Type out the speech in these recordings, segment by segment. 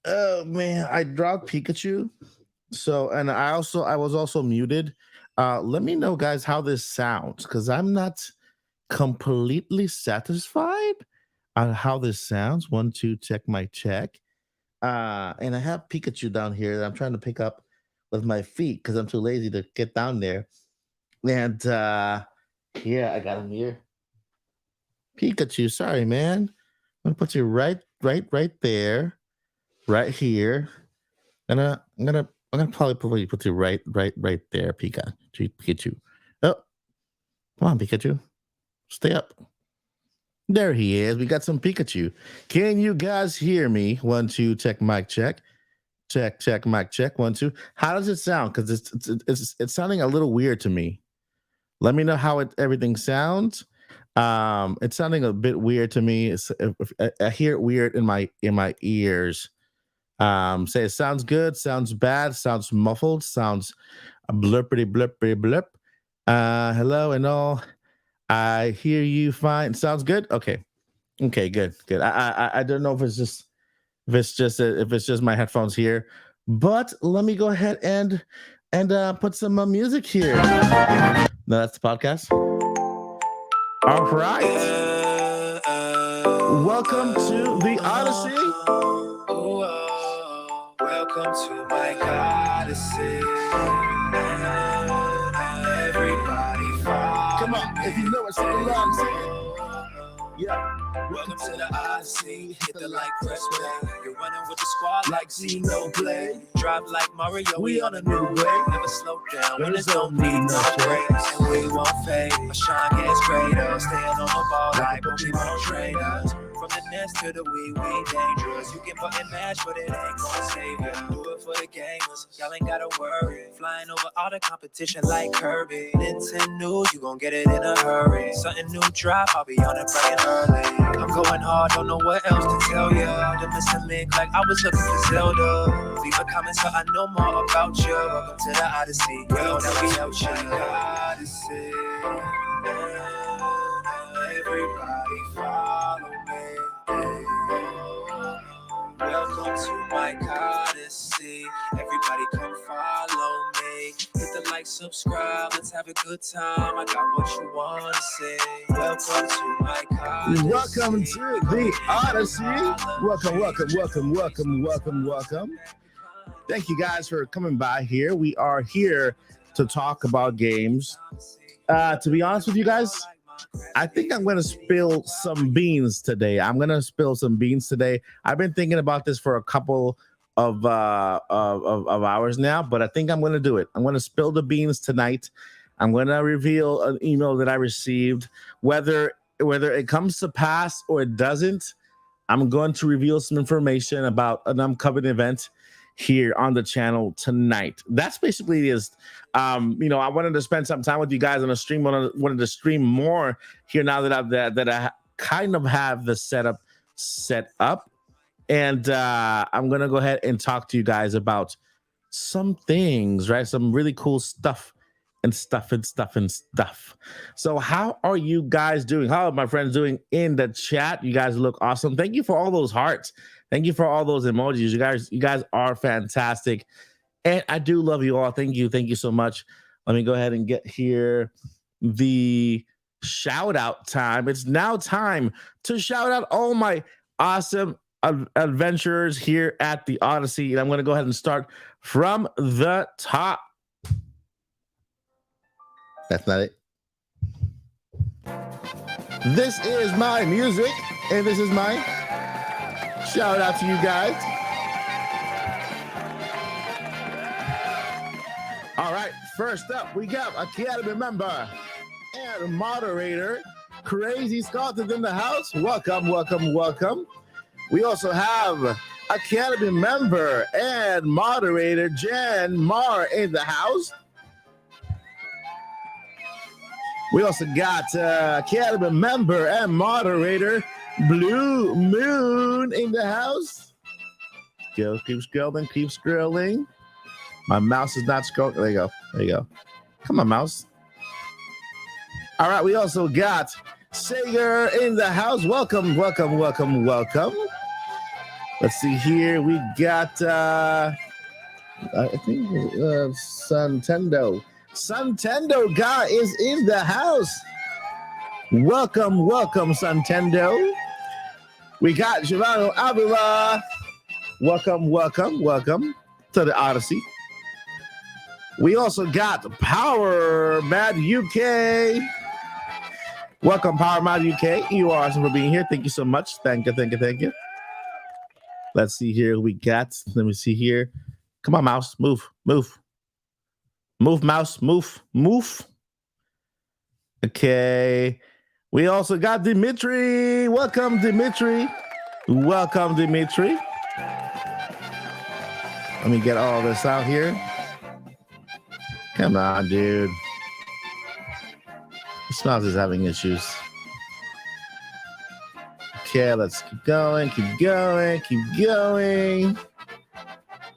Oh man, I dropped Pikachu. So, and I was also muted. Let me know, guys, how this sounds because I'm not completely satisfied on how this sounds. One, two, check my check. And I have Pikachu down here that I'm trying to pick up with my feet because I'm too lazy to get down there. And yeah, I got him here. Pikachu, sorry, man. I'm gonna put you right there, right here. I'm gonna probably put you right there, Pikachu. Oh, come on, Pikachu. Stay up. There he is. We got some Pikachu. Can you guys hear me? One, two, check mic check. Check mic check. One, two. How does it sound? Because it's sounding a little weird to me. Let me know how everything sounds. It's sounding a bit weird to me. I hear it weird in my ears. Say it sounds good, sounds bad, sounds muffled, sounds blurpity blip. Hello and all. I hear you fine. Sounds good. Okay. Okay. Good. I don't know if it's just my headphones here, but let me go ahead and put some music here. No, that's the podcast. All right. Welcome to the Odyssey. Welcome to my Odyssey. Everybody follow. Come on, if you know it, sing along, sing it. Yeah. Welcome to the Odyssey. Hit the like, press play. You're running with the squad like Xenoblade. Drive like Mario, we on a new way. Never slow down when it don't need no brakes. And we won't fade. My shine gets greater. Staying on the ball like Pokemon trainers. From the nest to the we dangerous. You can button mash, but it ain't gonna save you. Do it for the gamers, y'all ain't gotta worry. Flying over all the competition like Kirby. Nintendo, you gon' get it in a hurry. Something new drop, I'll be on it bright and early. I'm going hard, don't know what else to tell ya. The missing link like I was looking for Zelda. Leave a comment so I know more about you. Welcome to the Odyssey, girl, that we out you. Odyssey. Everybody follow me. Welcome to my Odyssey. Everybody come follow me. Hit the like, subscribe, let's have a good time. I got what you want to say. Welcome to my Odyssey. Welcome to the Odyssey. Welcome. Thank you guys for coming by here. We are here to talk about games. To be honest with you guys, I think I'm going to spill some beans today. I've been thinking about this for a couple of hours now, but I think I'm going to do it. I'm going to spill the beans tonight. I'm going to reveal an email that I received. Whether it comes to pass or it doesn't, I'm going to reveal some information about an upcoming event here on the channel tonight. That's basically is. I wanted to spend some time with you guys on a stream. Wanted to stream more here now that I kind of have the setup set up, and I'm gonna go ahead and talk to you guys about some things, right? Some really cool stuff. So how are you guys doing? How are my friends doing in the chat? You guys look awesome. Thank you for all those hearts. Thank you for all those emojis. You guys are fantastic. And I do love you all. Thank you so much. Let me go ahead and get here the shout out time. It's now time to shout out all my awesome adventurers here at the Odyssey. And I'm going to go ahead and start from the top. That's not it. This is my music, and this is my shout out to you guys. All right, first up, we got Academy member and moderator, Crazy Scott is in the house. Welcome. We also have Academy member and moderator, Jen Mar in the house. We also got Academy member and moderator, Blue Moon in the house. Keep scrolling. My mouse is not scrolling. There you go. Come on, mouse. All right, we also got Sager in the house. Welcome. Let's see here. We got, I think, Suntendo. Suntendo guy is in the house. Welcome, Suntendo. We got Giovanni Avila. Welcome to the Odyssey. We also got Power Mad UK. Welcome, Power Mad UK. You are awesome for being here. Thank you so much. Thank you. Let's see here. We got, let me see here. Come on, mouse. Move. Move, mouse. Move. Okay. We also got Dimitri. Welcome, Dimitri. Let me get all this out here. Come on, dude. This mouse is having issues. Okay, let's keep going.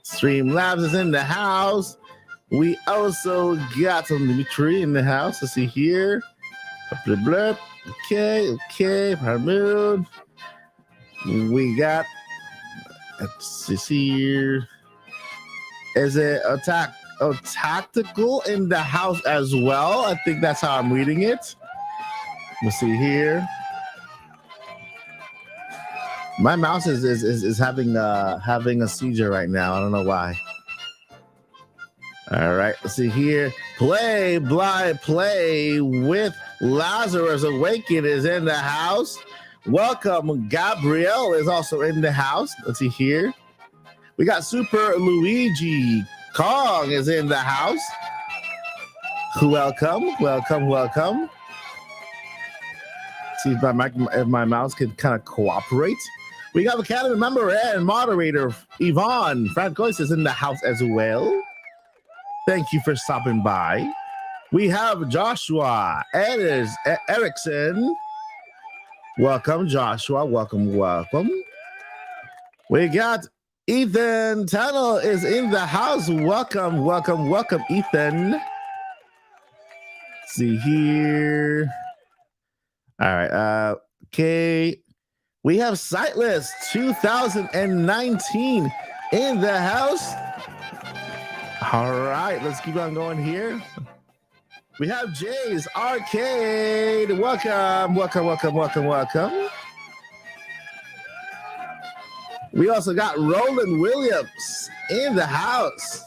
Streamlabs is in the house. We also got some Dimitri in the house. Let's see here. Okay. Harmoon. We got, let's see here. Is it tactical in the house as well? I think that's how I'm reading it. Let's see here. My mouse is having a seizure right now. I don't know why. All right, let's see here. Play with Lazarus Awaken is in the house. Welcome, Gabrielle is also in the house. Let's see here. We got Super Luigi Kong is in the house. Welcome. See if my mouse can kind of cooperate. We got Academy member and moderator Yvonne Francois is in the house as well. Thank you for stopping by. We have Joshua Erickson. Welcome, Joshua. Welcome. We got Ethan Tano is in the house. Welcome, Ethan. See here. All right. Okay. We have Sightless 2019 in the house. All right. Let's keep on going here. We have Jay's Arcade. Welcome. We also got Roland Williams in the house.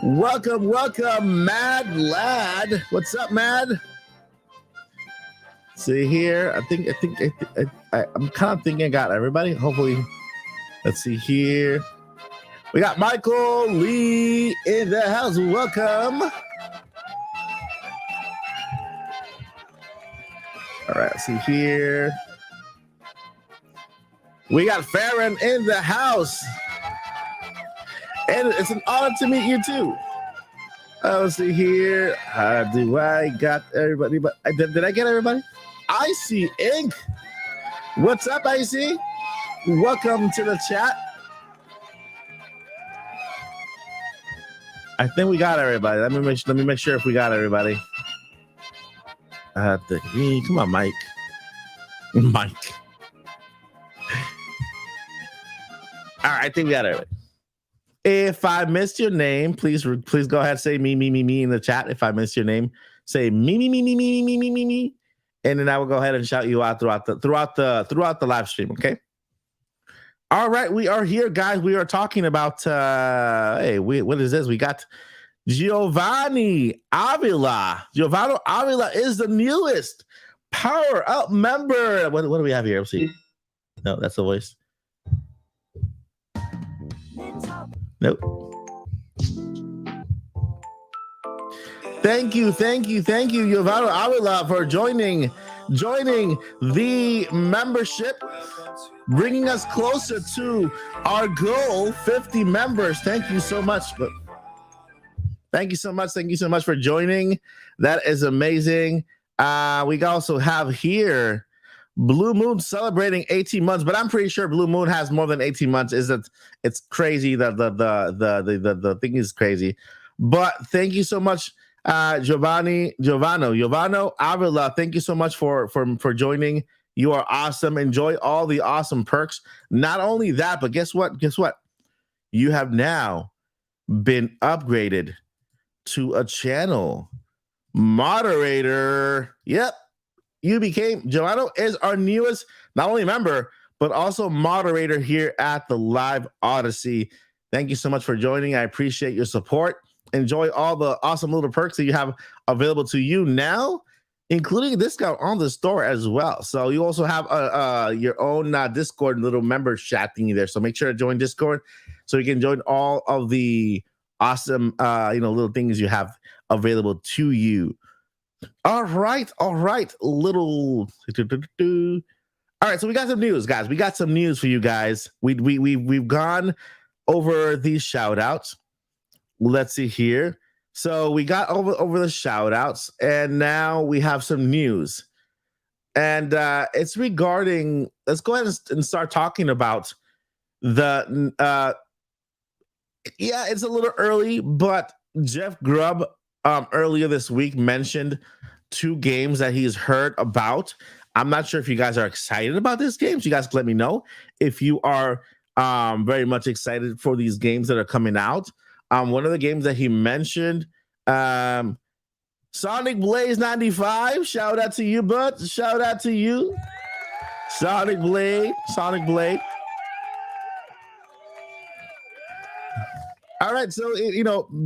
Welcome, Mad Lad. What's up, Mad? See here. I'm kind of thinking I got everybody. Hopefully, let's see here. We got Michael Lee in the house. Welcome. All right, let's see here. We got Farron in the house. And it's an honor to meet you too. Let's see here. Do I got everybody? But did I get everybody? Icy Inc. What's up, Icy? Welcome to the chat. I think we got everybody. Let me make sure if we got everybody. Come on, Mike. Mike. All right, I think we got everybody. If I missed your name, please go ahead and say me in the chat. If I missed your name, say me, and then I will go ahead and shout you out throughout the live stream. Okay. All right, we are here, guys. We are talking about what is this? We got Giovanni Avila. Giovanni Avila is the newest Power Up member. What do we have here? Let's see. No, that's the voice. Nope. Thank you, Giovanni Avila, for joining the membership, bringing us closer to our goal, 50 members. Thank you so much. Thank you so much for joining. That is amazing. We also have here Blue Moon celebrating 18 months, but I'm pretty sure Blue Moon has more than 18 months. It's crazy that the thing is crazy. But thank you so much, Giovanni Avila. Thank you so much for joining. You are awesome. Enjoy all the awesome perks. Not only that, but guess what? You have now been upgraded to a channel moderator. Yep. Giovanni is our newest, not only member, but also moderator here at the Live Odyssey. Thank you so much for joining. I appreciate your support. Enjoy all the awesome little perks that you have available to you now, including a discount on the store as well. So you also have your own Discord little member chat thingy there. So make sure to join Discord so you can join all of the awesome little things you have available to you. All right. All right, so we got some news, guys. We got some news for you guys. We've gone over these shout outs. Let's see here. So we got over the shout outs, and now we have some news. And it's regarding, let's go ahead and start talking about the it's a little early, but Jeff Grubb earlier this week mentioned 2 games that he's heard about. I'm not sure if you guys are excited about these games. You guys can let me know if you are very much excited for these games that are coming out. One of the games that he mentioned, Sonic Blaze 95. Shout out to you, bud. Shout out to you. Sonic Blade. Sonic Blade. All right, so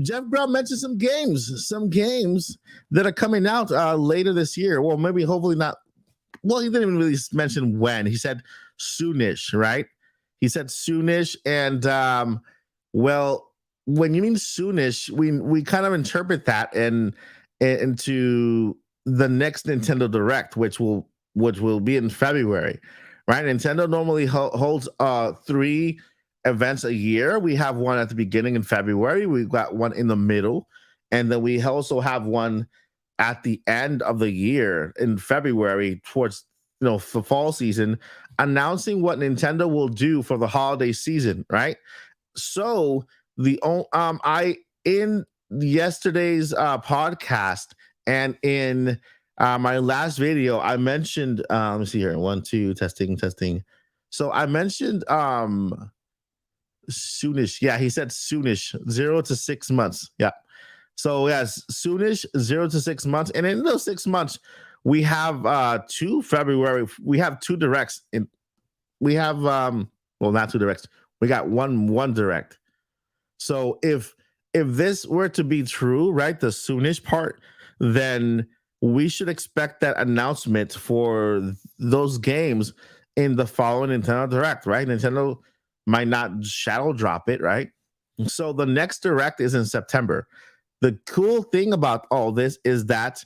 Jeff Brown mentioned some games that are coming out later this year. Well, maybe hopefully not. Well, he didn't even really mention when. He said soonish, right? He said soonish, and well, when you mean soonish, we kind of interpret that into the next Nintendo Direct, which will be in February, right? Nintendo normally holds 3 events a year. We have one at the beginning in February. We've got one in the middle, and then we also have one at the end of the year in February towards for fall season, announcing what Nintendo will do for the holiday season, right? So I in yesterday's podcast and in my last video, I mentioned let me see here. 1, 2, testing. So I mentioned soonish. Yeah, he said soonish, 0 to 6 months. Yeah. So yes, soonish, 0 to 6 months. And in those 6 months, we have 2 February. We have 2 directs. We have well, not 2 directs. We got one direct. So if this were to be true, right, the soonish part, then we should expect that announcement for those games in the following Nintendo Direct, right? Nintendo might not shadow drop it, right? So the next Direct is in September. The cool thing about all this is that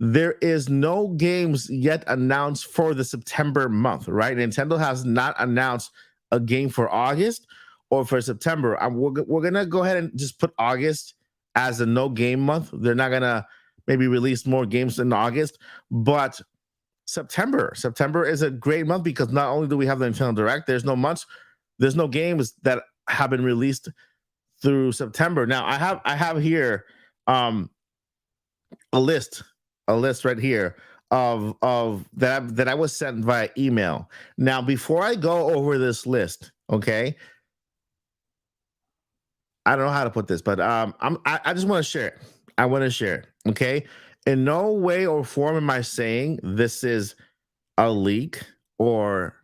there is no games yet announced for the September month, right? Nintendo has not announced a game for August or for September. We're gonna go ahead and just put August as a no game month. They're not gonna maybe release more games in August, but September is a great month because not only do we have the Nintendo Direct, there's no games that have been released through September. Now I have here a list right here of that I was sent via email. Now, before I go over this list, okay, I don't know how to put this, but I just want to share it. I want to share it. Okay. In no way or form am I saying this is a leak or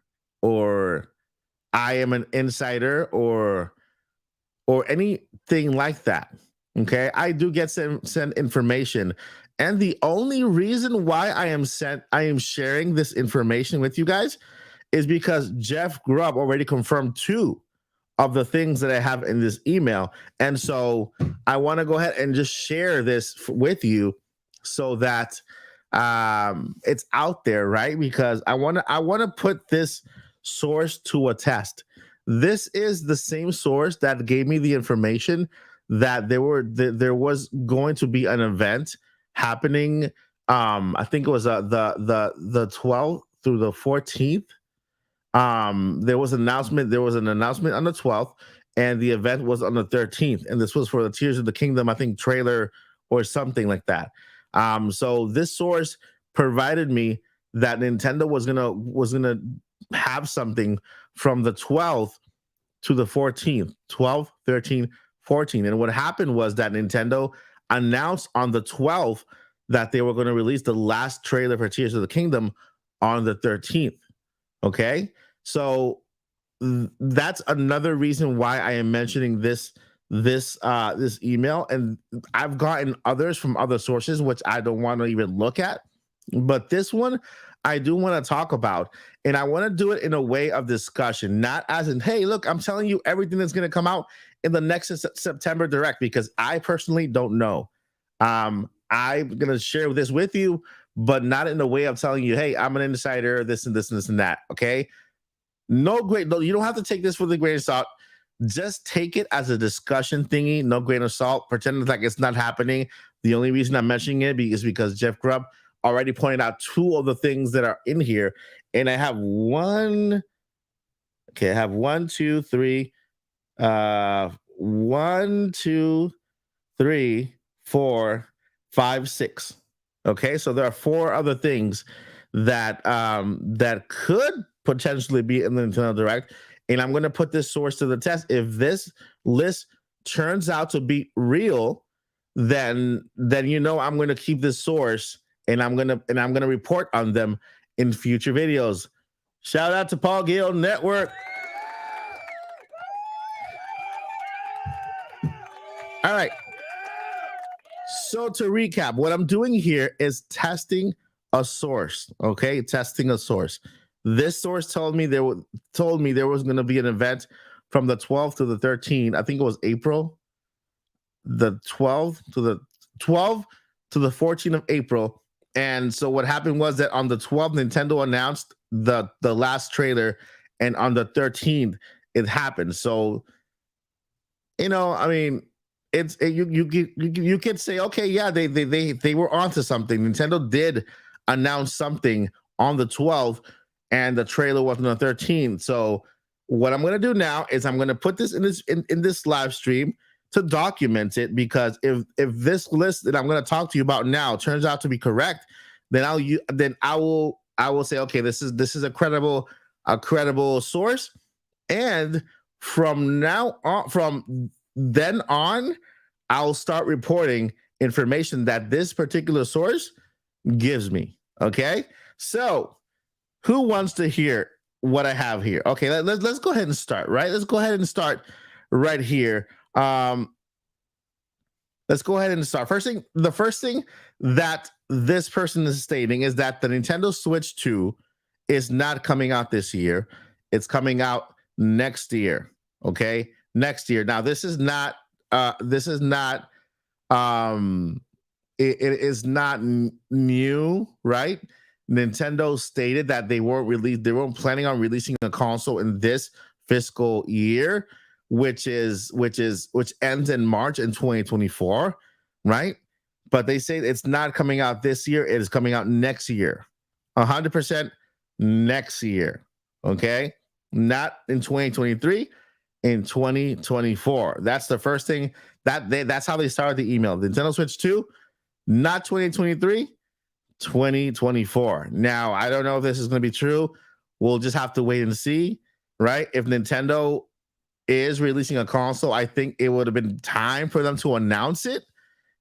I am an insider or anything like that. Okay. I do get sent information. And the only reason why I am sharing this information with you guys is because Jeff Grubb already confirmed 2 of the things that I have in this email. And so I want to go ahead and just share this with you so that it's out there, right? Because I want to put this source to a test. This is the same source that gave me the information that there was going to be an event happening. I think it was the 12th through the 14th. There was an announcement on the 12th, and the event was on the 13th, and this was for the Tears of the Kingdom, I think, trailer or something like that. So this source provided me that Nintendo was gonna have something from the 12th to the 14th, 12, 13, 14. And what happened was that Nintendo announced on the 12th that they were going to release the last trailer for Tears of the Kingdom on the 13th. Okay. So that's another reason why I am mentioning this email. And I've gotten others from other sources, which I don't want to even look at. But this one I do want to talk about, and I want to do it in a way of discussion, not as in, hey, look, I'm telling you everything that's going to come out in the next September Direct, because I personally don't know. I'm going to share this with you, but not in a way of telling you, hey, I'm an insider, this and this and this and that. Okay. You don't have to take this with a grain of salt. Just take it as a discussion thingy, no grain of salt. Pretend like it's not happening. The only reason I'm mentioning it is because Jeff Grubb already pointed out 2 of the things that are in here. And I have 1, 2, 3, 1, 2, 3, 4, 5, 6. Okay, so there are 4 other things that could potentially be in the Nintendo Direct, and I'm going to put this source to the test. If this list turns out to be real, then you know I'm going to keep this source, and I'm gonna report on them in future videos. Shout out to Paul Gale Network. All right. So to recap, what I'm doing here is testing a source. Okay, testing a source. This source told me there was going to be an event from the 12th to the 13th. I think it was April. The 12th to the 14th of April. And so what happened was that on the 12th, Nintendo announced the last trailer, and on the 13th, it happened. So, I mean, you could say, okay, yeah, they were onto something. Nintendo did announce something on the 12th, and the trailer was on the 13th. So what I'm gonna do now is I'm gonna put this in this live stream to document it, because if this list that I'm gonna talk to you about now turns out to be correct, then I will say, okay, this is a credible source, and from then on, I'll start reporting information that this particular source gives me. Okay, so who wants to hear what I have here? Okay, let's go ahead and start. Right, let's go ahead and start right here. Let's go ahead and start. The first thing that this person is stating is that the Nintendo Switch 2 is not coming out this year. It's coming out next year. Okay, next year. Now, this is not it is not new, right? Nintendo stated that they weren't planning on releasing a console in this fiscal year, which ends in March in 2024, right? But they say it's not coming out this year, it is coming out next year. 100% next year. Okay? Not in 2023, in 2024. That's the first thing that's how they started the email. The Nintendo Switch 2, not 2023, 2024. Now, I don't know if this is going to be true. We'll just have to wait and see, right? If Nintendo is releasing a console, I think it would have been time for them to announce it.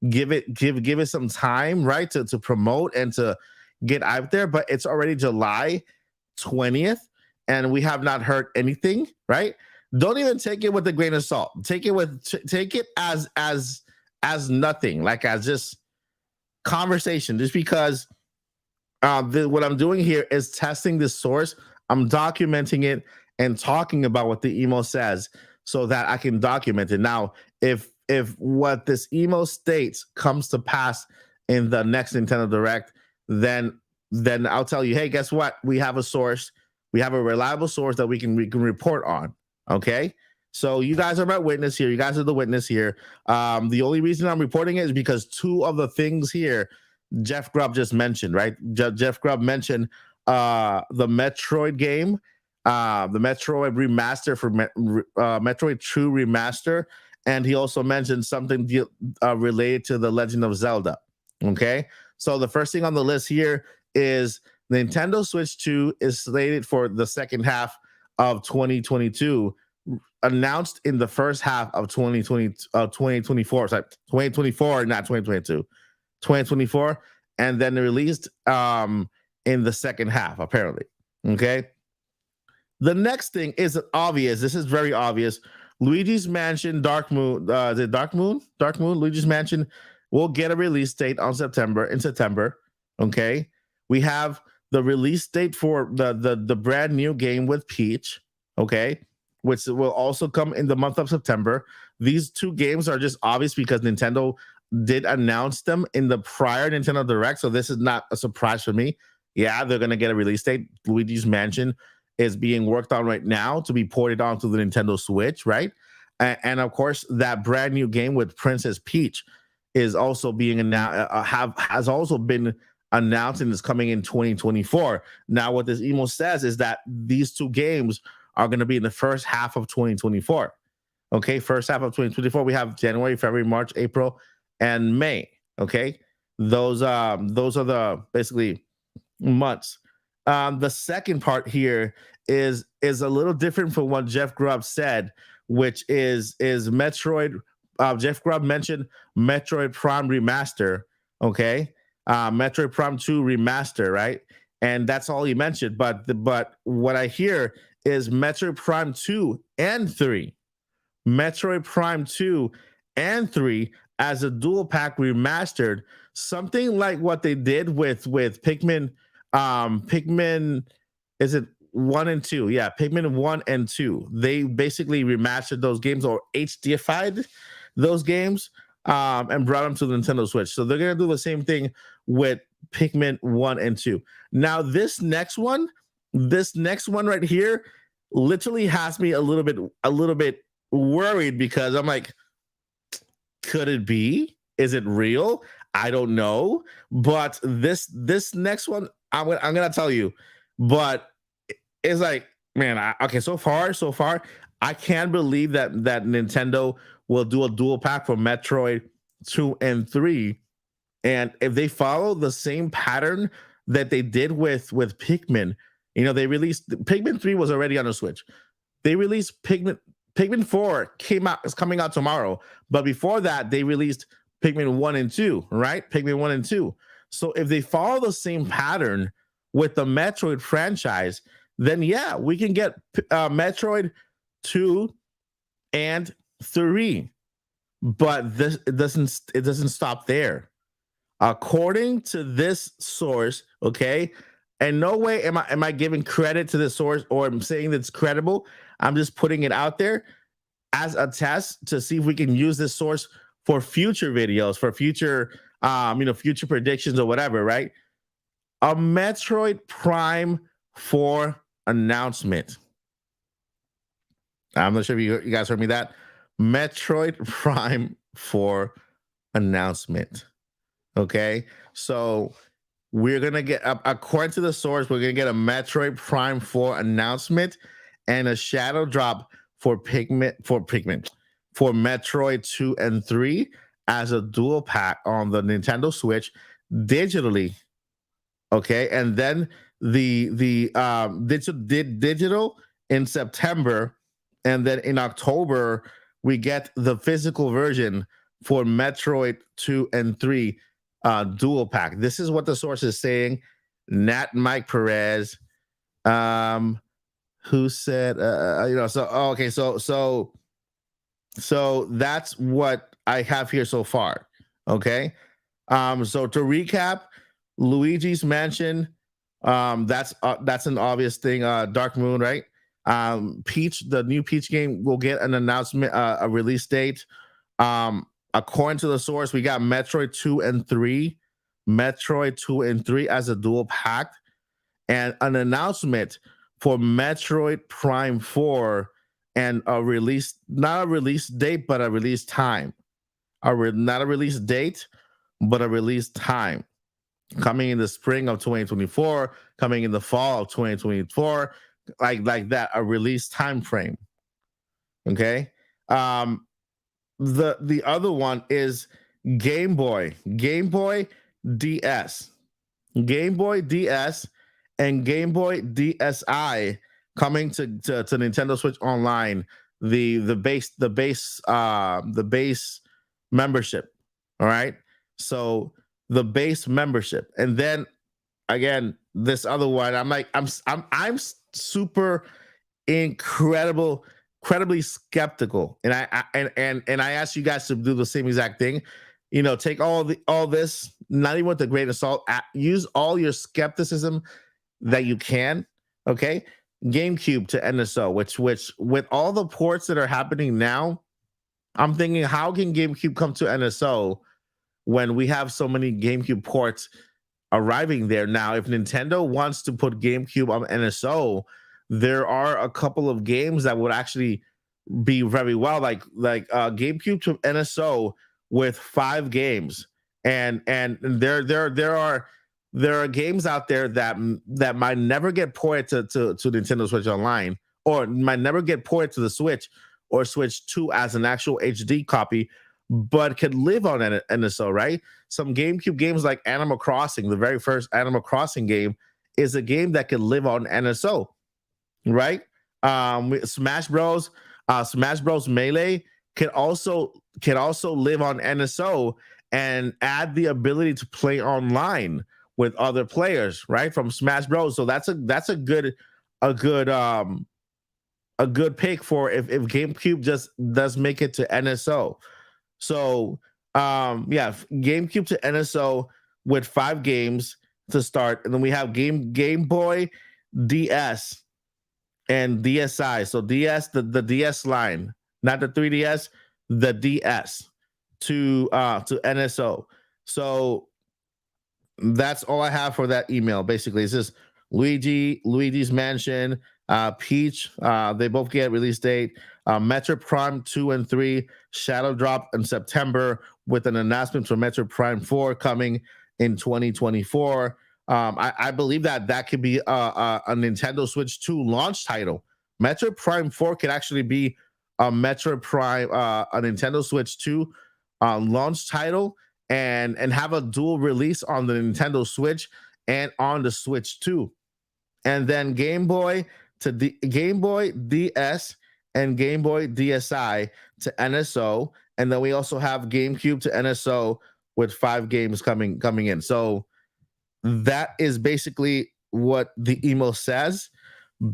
Give it some time, right? To promote and to get out there. But it's already July 20th, and we have not heard anything, right? Don't even take it with a grain of salt. Take it as nothing, like as just conversation. Just because what I'm doing here is testing this source. I'm documenting it and talking about what the email says so that I can document it. Now, if what this email states comes to pass in the next Nintendo Direct, then I'll tell you, hey, guess what? We have a source. We have a reliable source that we can report on. Okay, so you guys are my witness here. You guys are the witness here. The only reason I'm reporting it is because two of the things here Jeff Grubb just mentioned, right? Jeff Grubb mentioned the Metroid game, the Metroid remaster for Metroid True Remaster, and he also mentioned something related to the Legend of Zelda. Okay, so the first thing on the list here is Nintendo Switch 2 is slated for the second half of 2022, announced in the first half of 2024. Sorry, 2024, not 2022, 2024, and then released in the second half, apparently. Okay. The next thing is obvious. This is very obvious. Luigi's Mansion Dark Moon, Luigi's Mansion will get a release date in September. Okay. We have the release date for the brand new game with Peach, okay, which will also come in the month of September. These two games are just obvious because Nintendo did announce them in the prior Nintendo Direct, so this is not a surprise for me. Yeah, they're going to get a release date. Luigi's Mansion is being worked on right now to be ported onto the Nintendo Switch, right? And of course, that brand new game with Princess Peach is also being has also been announced and is coming in 2024. Now, what this email says is that these two games are going to be in the first half of 2024. Okay, first half of 2024. We have January, February, March, April, and May. Okay, those are the basically months. The second part here is a little different from what Jeff Grubb said, which is Metroid Jeff Grubb mentioned Metroid Prime Remaster. Okay, Metroid Prime 2 Remaster, right? And that's all he mentioned. But what I hear is Metroid Prime 2 and 3. Metroid Prime 2 and 3 as a dual pack remastered, something like what they did with Pikmin. Pikmin, is it 1 and 2? Yeah, Pikmin 1 and 2. They basically remastered those games or HDified those games, and brought them to the Nintendo Switch. So they're gonna do the same thing with Pikmin 1 and 2. Now, this next one right here literally has me a little bit worried, because I'm like, could it be? Is it real? I don't know. But this next one, I'm gonna tell you. But it's like, man, okay, so far, I can't believe that Nintendo will do a dual pack for Metroid 2 and 3. And if they follow the same pattern that they did with Pikmin, they released Pikmin 3 was already on the Switch. They released Pikmin 4 is coming out tomorrow. But before that, they released Pikmin 1 and 2, right? Pikmin 1 and 2. So if they follow the same pattern with the Metroid franchise, then yeah, we can get Metroid 2 and 3. But it doesn't stop there. According to this source, okay, and no way am I giving credit to this source, or I'm saying that's credible. I'm just putting it out there as a test to see if we can use this source for future videos, for future future predictions or whatever, right? A Metroid Prime 4 announcement. I'm not sure if you guys heard me that. Metroid Prime 4 announcement. Okay, so we're gonna get, according to the source, we're gonna get a Metroid Prime 4 announcement and a shadow drop for Metroid 2 and 3 as a dual pack on the Nintendo Switch digitally. Okay, and then the digital in September, and then in October we get the physical version for Metroid 2 and 3 dual pack. This is what the source is saying. Nat Mike Perez, who said, so that's what I have here so far. Okay. So to recap, Luigi's Mansion, that's an obvious thing. Dark Moon, right? Peach, the new Peach game will get an announcement, a release date. According to the source, we got Metroid 2 and 3 as a dual pack, and an announcement for Metroid Prime 4, and a release, not a release date, but a release time. Not a release date, but a release time. Coming in the spring of 2024, coming in the fall of 2024, like that, a release time frame. Okay. The other one is Game Boy DS, and Game Boy DSi coming to Nintendo Switch Online. The base membership. All right. So the base membership, and then again this other one. I'm super incredibly skeptical, and I ask you guys to do the same exact thing. Take all this, not even with a grain of salt. Use all your skepticism that you can. Okay, GameCube to NSO, which with all the ports that are happening now, I'm thinking, how can GameCube come to NSO when we have so many GameCube ports arriving there now? If Nintendo wants to put GameCube on NSO, there are a couple of games that would actually be very well, like GameCube to NSO with 5 games, and there are games out there that might never get ported to Nintendo Switch Online, or might never get ported to the Switch or Switch 2 as an actual HD copy, but could live on NSO, right? Some GameCube games like Animal Crossing, the very first Animal Crossing game, is a game that could live on NSO, right? Smash Bros Melee can also live on NSO and add the ability to play online with other players, right? From Smash Bros. So that's a good a good pick for if GameCube just does make it to NSO. So yeah, GameCube to NSO with 5 games to start, and then we have Game Boy, DS, and DSi. So DS, the DS line, not the 3DS, the DS to NSO. So that's all I have for that email. Basically, it's just Luigi's Mansion, Peach. They both get release date. Metroid Prime 2 and 3 Shadow Drop in September with an announcement for Metroid Prime 4 coming in 2024. I believe that could be a Nintendo Switch 2 launch title. Metroid Prime 4 could actually be a Metroid Prime, a Nintendo Switch 2 launch title, and have a dual release on the Nintendo Switch and on the Switch 2. And then Game Boy Game Boy DS and Game Boy DSi to NSO. And then we also have GameCube to NSO with 5 games coming in. So that is basically what the email says.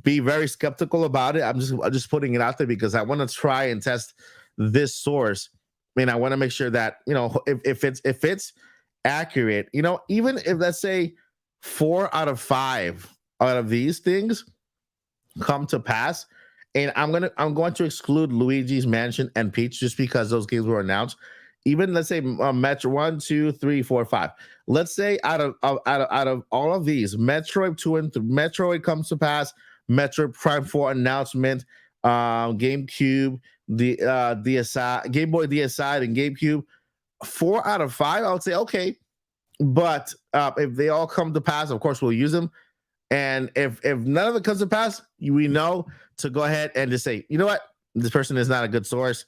Be very skeptical about it. I'm just putting it out there because I want to try and test this source. I mean, I want to make sure that, you know, if it's accurate, you know, even if, let's say, 4 out of 5 out of these things come to pass, and I'm going to exclude Luigi's Mansion and Peach just because those games were announced. Even, let's say, Metro 1, 2, 3, 4, 5. Let's say out of all of these, Metroid 2 and Metroid comes to pass, Metroid Prime 4 announcement, GameCube, the DSi, Game Boy DSi, and GameCube. 4 out of 5, I would say okay, but if they all come to pass, of course we'll use them. And if none of it comes to pass, we know to go ahead and just say, you know what, this person is not a good source.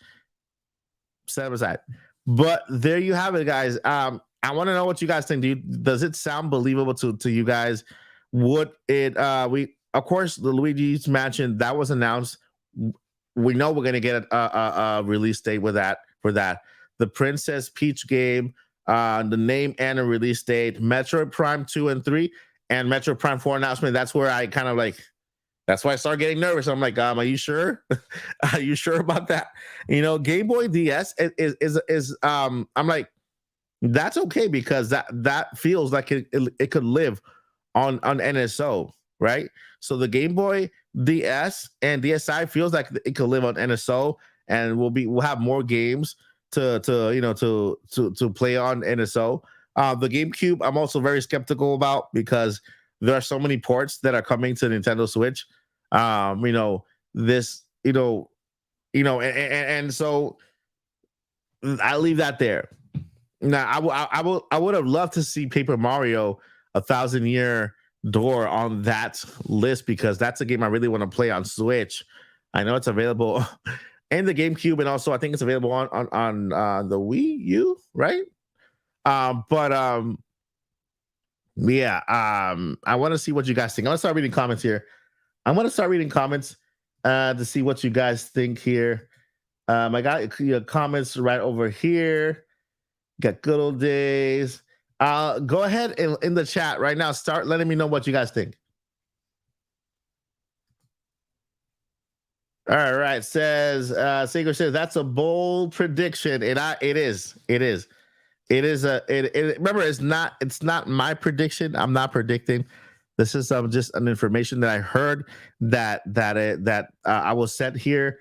Set them aside. But there you have it, guys. I want to know what you guys think. Does it sound believable to you guys? Would it? We, of course, the Luigi's Mansion that was announced. We know we're gonna get a release date with that for that. The Princess Peach game, the name and a release date. Metroid Prime 2 and 3 and Metroid Prime 4 announcement. That's where I kind of like. That's why I started getting nervous. I'm like, are you sure? Are you sure about that? You know, Game Boy DS is I'm like, that's okay because that feels like it could live on NSO, right? So the Game Boy DS and DSi feels like it could live on NSO, and we'll have more games to play on NSO. The GameCube, I'm also very skeptical about because there are so many ports that are coming to Nintendo Switch. And so I leave that there. Now, I would have loved to see Paper Mario: A Thousand Year Door on that list because that's a game I really want to play on Switch. I know it's available in the GameCube, and also I think it's available on the Wii U, right? Yeah, I want to see what you guys think. I'm gonna start reading comments here. I'm gonna start reading comments to see what you guys think here. I got your comments right over here. Got good old days. Go ahead and in the chat right now, start letting me know what you guys think. All right, says Sager says that's a bold prediction, and it is. Remember, it's not my prediction. I'm not predicting. This is just an information that I heard that I was sent here.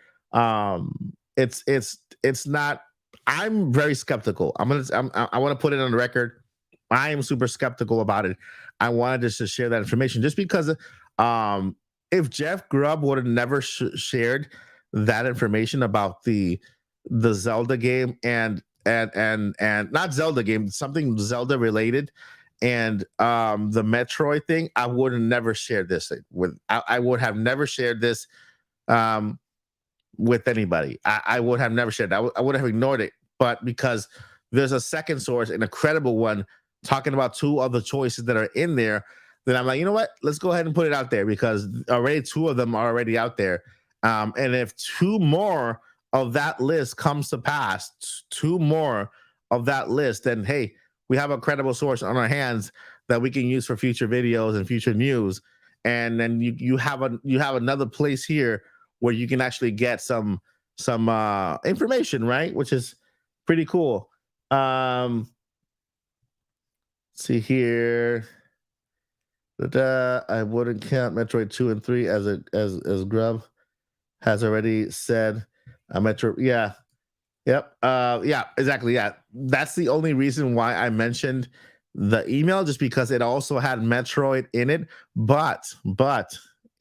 It's not. I'm very skeptical. I want to put it on the record. I am super skeptical about it. I wanted just to share that information just because if Jeff Grubb would have never shared that information about the Zelda game and not Zelda game, something Zelda related, and the Metroid thing, I would have never shared this with. I would have never shared this with anybody. I would have never shared that. I would have ignored it. But because there's a second source, and a credible one, talking about 2 other choices that are in there, then I'm like, you know what? Let's go ahead and put it out there because already 2 of them are already out there. And if 2 more of that list comes to pass, two more of that list, then hey, we have a credible source on our hands that we can use for future videos and future news. And then you have another place here where you can actually get some information, right? Which is pretty cool. See here. I wouldn't count Metroid 2 and 3 as Grub has already said. Metro, yeah, yep, yeah, exactly, yeah. That's the only reason why I mentioned the email, just because it also had Metroid in it. But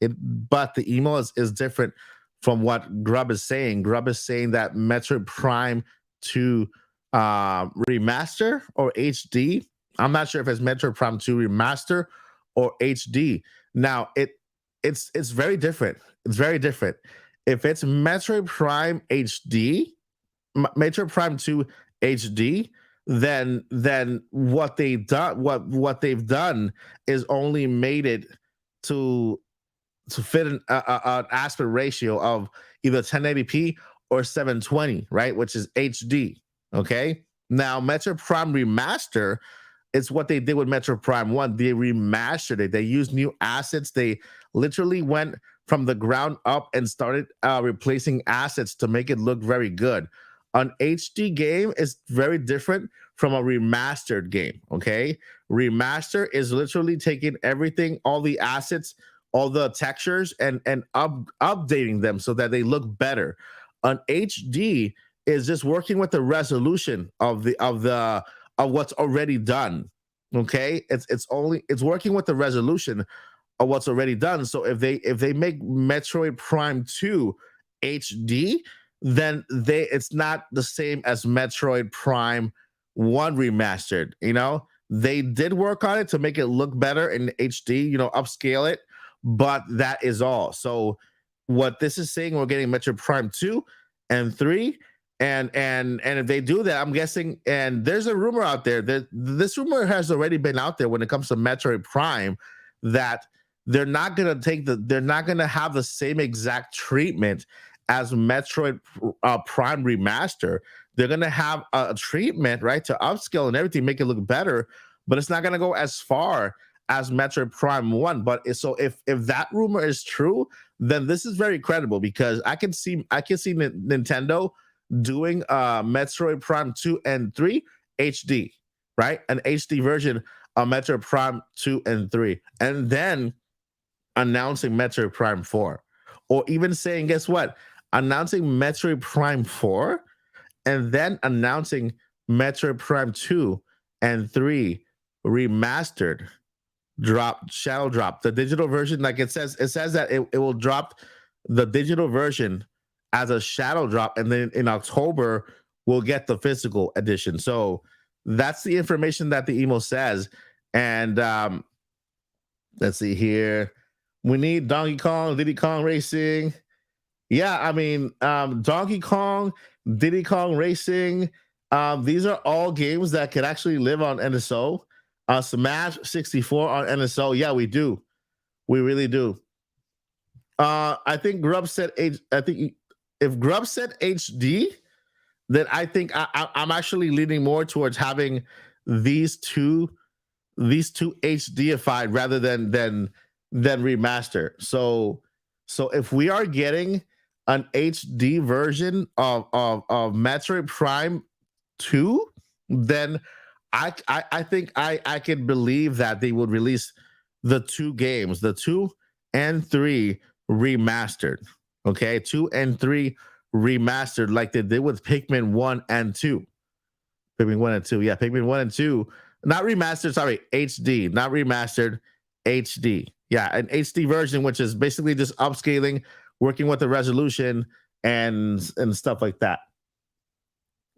the email is different from what Grub is saying. Grub is saying that Metroid Prime 2 remaster or HD. I'm not sure if it's Metroid Prime 2 remaster or HD. Now it's very different. It's very different. If it's Metroid Prime HD, Metroid Prime 2 HD, then what they've done is only made it to fit an aspect ratio of either 1080p or 720, right? Which is HD. Okay. Now, Metroid Prime Remaster, it's what they did with Metroid Prime 1. They remastered it. They used new assets. They literally went from the ground up and started replacing assets to make it look very good. An HD game is very different from a remastered game. Okay. Remaster is literally taking everything, all the assets, all the textures, and updating them so that they look better. An HD is just working with the resolution of what's already done. Okay, it's working with the resolution of what's already done. So if they make Metroid Prime 2 HD, then it's not the same as Metroid Prime 1 remastered. They did work on it to make it look better in HD, upscale it, but that is all. So what this is saying, we're getting Metroid Prime 2 and 3. And if they do that, I'm guessing, and there's a rumor out there that this rumor has already been out there when it comes to Metroid Prime, that they're not gonna have the same exact treatment as Metroid Prime Remaster. They're gonna have a treatment, right, to upscale and everything, make it look better, but it's not gonna go as far as Metroid Prime 1. But so if that rumor is true, then this is very credible, because I can see Nintendo doing Metroid Prime 2 and 3 HD, right? An HD version of Metroid Prime 2 and 3, and then announcing Metroid Prime 4. Or even saying, guess what? Announcing Metroid Prime 4 and then announcing Metroid Prime 2 and 3 remastered, shadow drop. The digital version, like it says that it will drop the digital version as a shadow drop, and then in October we'll get the physical edition. So that's the information that the email says. And let's see here. We need Donkey Kong, Diddy Kong Racing. Yeah, I mean, Donkey Kong, Diddy Kong Racing. These are all games that could actually live on NSO. Smash 64 on NSO. Yeah, we do. We really do. I think Grub said I think if Grub said HD, then I think I'm actually leaning more towards having these two HDified rather than remaster. So if we are getting an HD version of Metroid Prime 2, then I think I can believe that they would release the two games, the 2 and 3 remastered. Okay, 2 and 3 remastered, like they did with Pikmin 1 and 2. Pikmin 1 and 2. Yeah, Pikmin 1 and 2. Not remastered, sorry, HD, not remastered, HD. Yeah, an HD version, which is basically just upscaling, working with the resolution and stuff like that.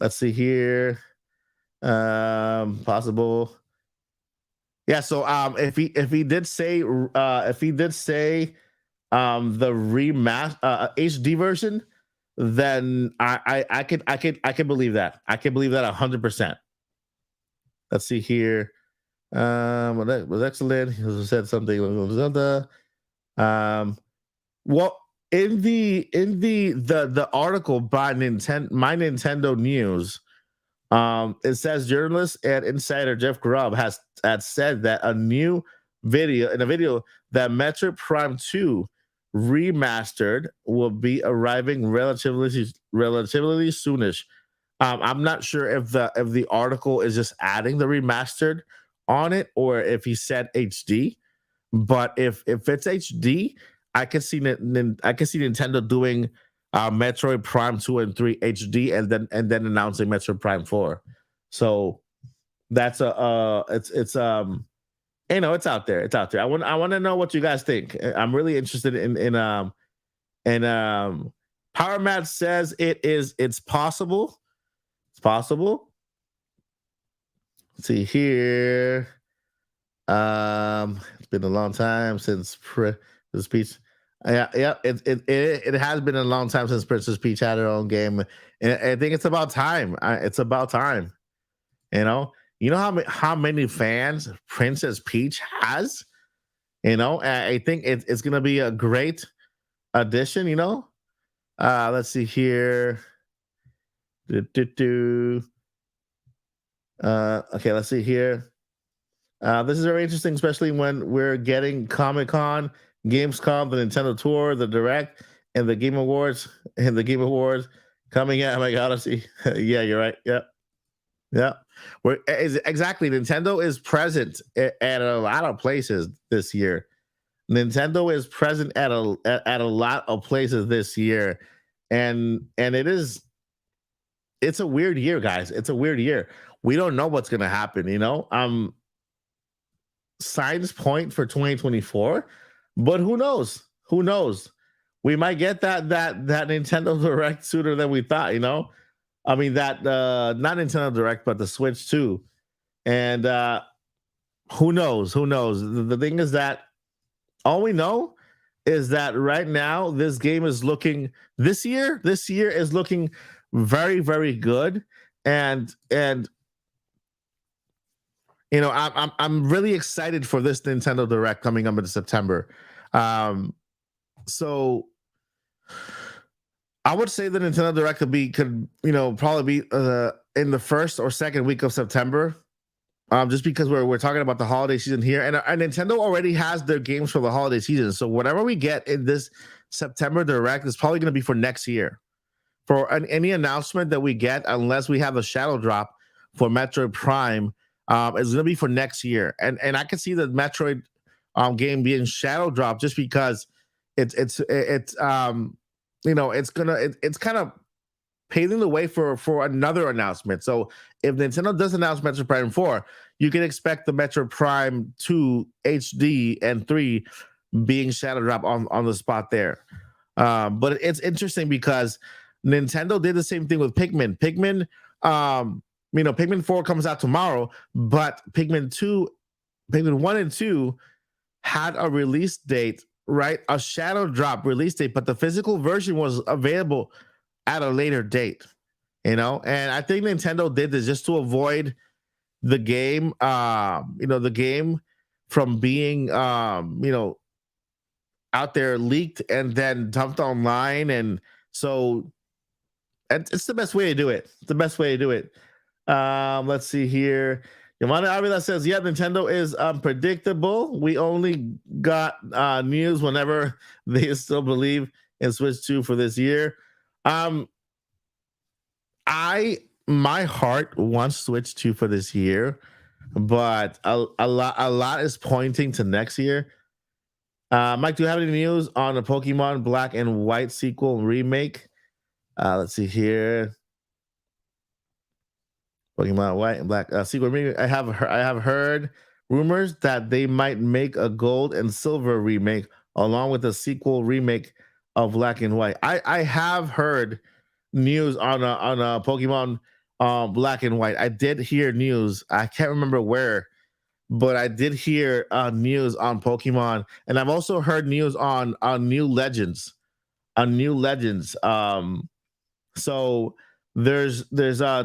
Let's see here. Possible. Yeah, so if he did say the HD version, then I can believe that. I can believe that 100%. Let's see here. Well, that was excellent. He also said something. Well, the article by Nintendo, my Nintendo News, it says journalist and insider Jeff Grubb had said that a video that Metroid Prime 2 remastered will be arriving relatively soonish. I'm not sure if the article is just adding the remastered on it or if he said HD. But if it's HD, I can see Nintendo doing Metroid Prime 2 and 3 HD and then announcing Metroid Prime 4. So that's it's out there. It's out there. I want to know what you guys think. I'm really interested in Power Matt says it's possible. It's possible. Let's see here. It's been a long time since the speech. Yeah, it has been a long time since Princess Peach had her own game, and I think it's about time. It's about time. You know how many fans Princess Peach has. I think it's gonna be a great addition. Let's see here. Okay, let's see here. This is very interesting, especially when we're getting Comic-Con, Gamescom, the Nintendo Tour, the Direct, and the Game Awards, coming out. Oh my God, I see. Yeah, you're right. Yep. Yeah. Exactly. Nintendo is present at a lot of places this year. Nintendo is present at a lot of places this year. And it's a weird year, guys. It's a weird year. We don't know what's gonna happen, signs point for 2024, but who knows? We might get that Nintendo Direct sooner than we thought. I mean that not Nintendo Direct, but the Switch too. And who knows? The thing is that all we know is that right now this year is looking very, very good. And I'm really excited for this Nintendo Direct coming up in September. So I would say the Nintendo Direct could probably be in the first or second week of September. Just because we're talking about the holiday season here, and Nintendo already has their games for the holiday season. So whatever we get in this September Direct is probably going to be for next year. For any announcement that we get, unless we have a shadow drop for Metroid Prime, is going to be for next year. And I can see the Metroid game being shadow dropped just because it's kind of paving the way for another announcement. So if Nintendo does announce Metroid Prime 4, you can expect the Metroid Prime 2 HD and 3 being shadow drop on the spot there. But it's interesting because Nintendo did the same thing with Pikmin. Pikmin 4 comes out tomorrow, but Pikmin 1 and 2 had a release date, right? A shadow drop release date, but the physical version was available at a later date, and I think Nintendo did this just to avoid the game, the game from being, out there leaked and then dumped online. And so it's the best way to do it. Let's see here. Yamana Avila says, yeah, Nintendo is unpredictable. We only got news whenever they still believe in Switch 2 for this year. My heart wants Switch 2 for this year, but a lot is pointing to next year. Mike, do you have any news on the Pokemon Black and White sequel remake? Let's see here. Pokemon White and Black sequel remake. I have heard rumors that they might make a Gold and Silver remake along with a sequel remake of Black and White. I have heard news on a Pokemon Black and White. I did hear news. I can't remember where, but I did hear news on Pokemon, and I've also heard news on New Legends. So there's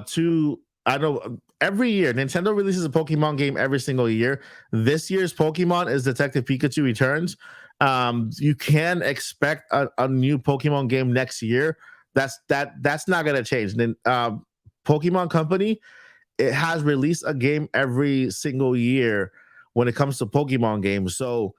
two. I know every year Nintendo releases a Pokemon game every single year. This year's Pokemon is Detective Pikachu Returns, You can expect a new Pokemon game next year. That's not gonna change. Then Pokemon Company, it has released a game every single year when it comes to Pokemon games. So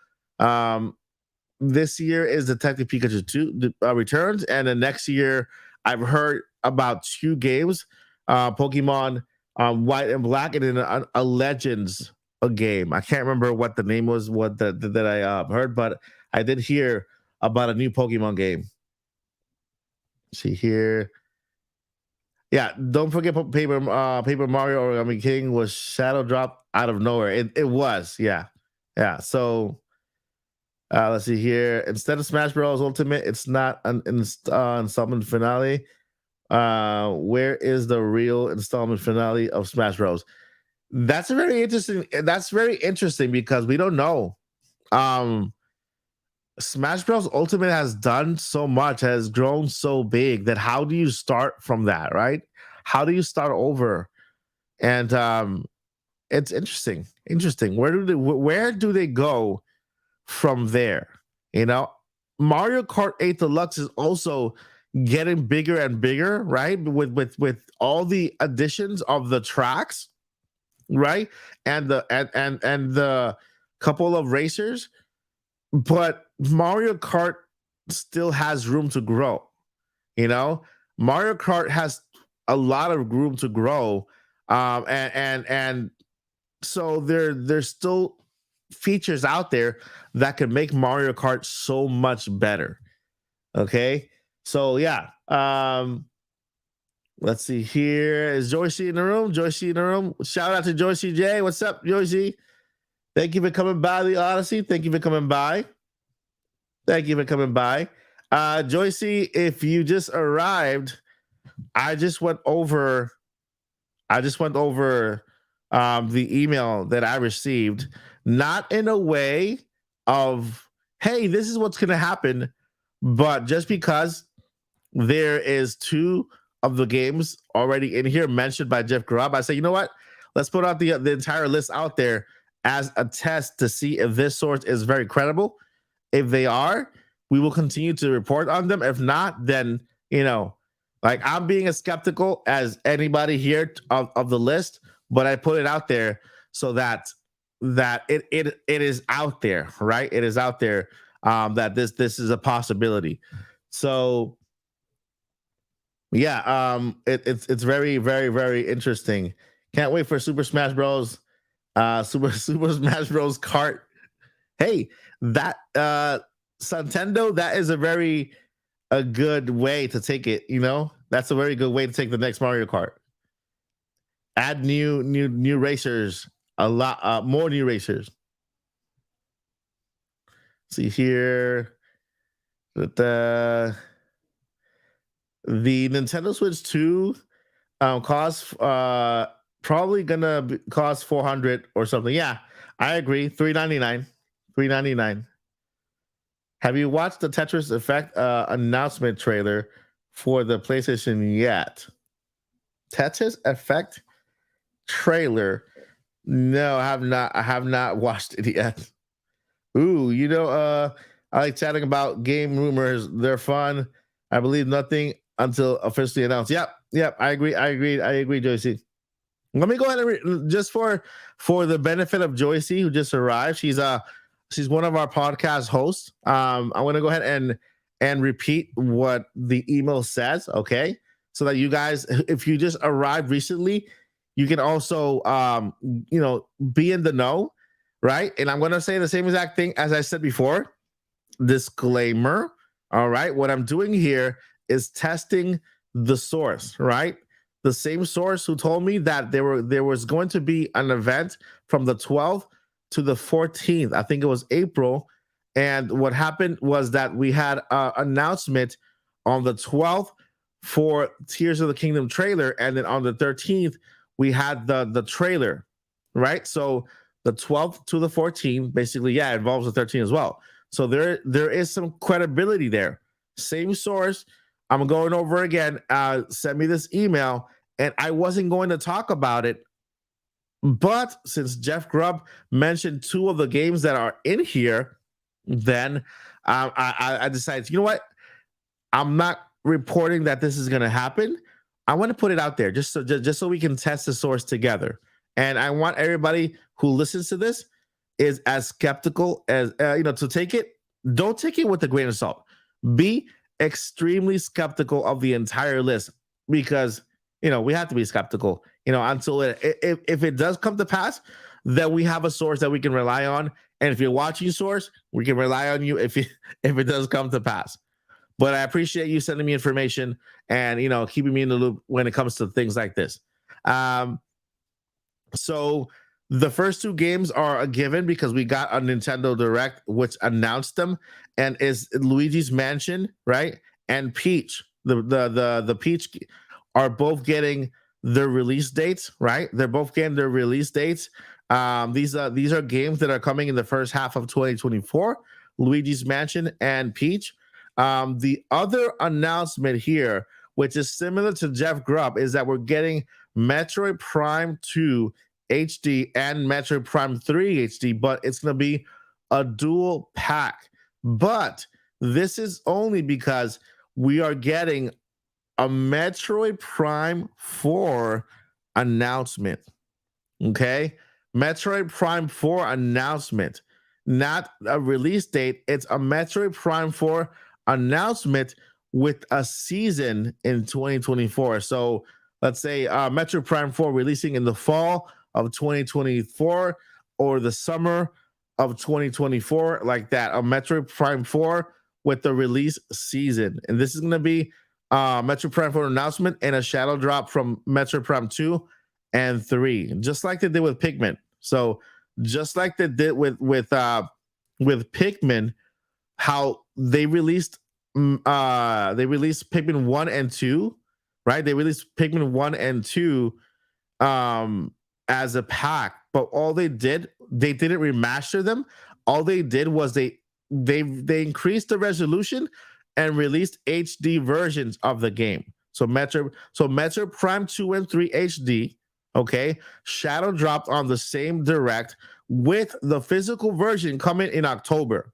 this year is Detective Pikachu 2 returns, and the next year I've heard about two games, Pokemon White and Black, and then a Legends a game. I can't remember what the name was, what that I heard, but I did hear about a new Pokemon game. See here. Yeah, don't forget Paper Mario Origami King was shadow drop out of nowhere. It was, yeah. Yeah. So let's see here. Instead of Smash Bros. Ultimate, it's not an installment finale. Where is the real installment finale of Smash Bros? That's very interesting. That's very interesting because we don't know. Um, Smash Bros. Ultimate has done so much, has grown so big that how do you start from that, right? How do you start over? And it's interesting. Interesting. Where do they go from there? You know, Mario Kart 8 Deluxe is also getting bigger and bigger, right? With all the additions of the tracks, right? And the couple of racers, but Mario Kart still has room to grow. You know, Mario Kart has a lot of room to grow, and so there's still features out there that could make Mario Kart so much better. Okay, so yeah, let's see here. Is Joycey in the room? Joycey in the room. Shout out to Joycey J. What's up, Joycey? Thank you for coming by the Odyssey. Thank you for coming by. Thank you for coming by. Joycey, if you just arrived, I just went over the email that I received, not in a way of, hey, this is what's gonna happen, but just because there is two of the games already in here mentioned by Jeff Grubb, I say, you know what? Let's put out the entire list out there as a test to see if this source is very credible. If they are, we will continue to report on them. If not, then like I'm being as skeptical as anybody here of the list, but I put it out there so that it is out there, right? It is out there that this is a possibility. So yeah, it's very, very, very interesting. Can't wait for Super Smash Bros. Super Smash Bros. Kart. Hey, that Nintendo, that is a good way to take it. That's a very good way to take the next Mario Kart. Add new racers, a lot more new racers. See here that the Nintendo Switch 2 costs probably gonna cost 400 or something. Yeah, I agree. 399. 399. Have you watched the Tetris Effect announcement trailer for the PlayStation yet? Tetris Effect trailer? No, I have not. I have not watched it yet. Ooh, I like chatting about game rumors. They're fun. I believe nothing until officially announced. Yep. I agree, Joycey. Let me go ahead and just for the benefit of Joycey, who just arrived. She's one of our podcast hosts. I'm going to go ahead and repeat what the email says, okay? So that you guys, if you just arrived recently, you can also, be in the know, right? And I'm going to say the same exact thing as I said before. Disclaimer, all right? What I'm doing here is testing the source, right? The same source who told me that there was going to be an event from the 12th to the 14th. I think it was April. And what happened was that we had an announcement on the 12th for Tears of the Kingdom trailer. And then on the 13th, we had the trailer, right? So the 12th to the 14th, basically, yeah, it involves the 13th as well. So there is some credibility there. Same source. I'm going over again. Send me this email. And I wasn't going to talk about it. But since Jeff Grubb mentioned two of the games that are in here, then I decided, you know what? I'm not reporting that this is going to happen. I want to put it out there just so we can test the source together. And I want everybody who listens to this is as skeptical as to take it. Don't take it with a grain of salt. Be extremely skeptical of the entire list because we have to be skeptical. Until if it does come to pass, then we have a source that we can rely on. And if you're watching source, we can rely on you if it does come to pass. But I appreciate you sending me information and keeping me in the loop when it comes to things like this. So the first two games are a given because we got a Nintendo Direct which announced them, and is Luigi's Mansion, right? And Peach. The Peach are both getting their release dates, right? They're both getting their release dates. These are games that are coming in the first half of 2024. Luigi's Mansion and Peach. The other announcement here, which is similar to Jeff Grubb, is that we're getting Metroid Prime 2 HD and Metroid Prime 3 HD, but it's going to be a dual pack. But this is only because we are getting a Metroid Prime 4 announcement. Okay? Metroid Prime 4 announcement, not a release date. It's a Metroid Prime 4 announcement with a season in 2024. So let's say Metroid Prime 4 releasing in the fall of 2024 or the summer of 2024, like that. A Metroid Prime 4 with the release season. And this is going to be Metroid Prime 4 announcement and a shadow drop from Metroid Prime 2 and 3, just like they did with Pikmin. So just like they did with Pikmin, how they released Pikmin 1 and 2, right? They released Pikmin 1 and 2 as a pack, but all they didn't remaster them. All they did was they increased the resolution and released HD versions of the game. So Metroid Prime 2 and 3 HD, okay, shadow dropped on the same Direct with the physical version coming in October.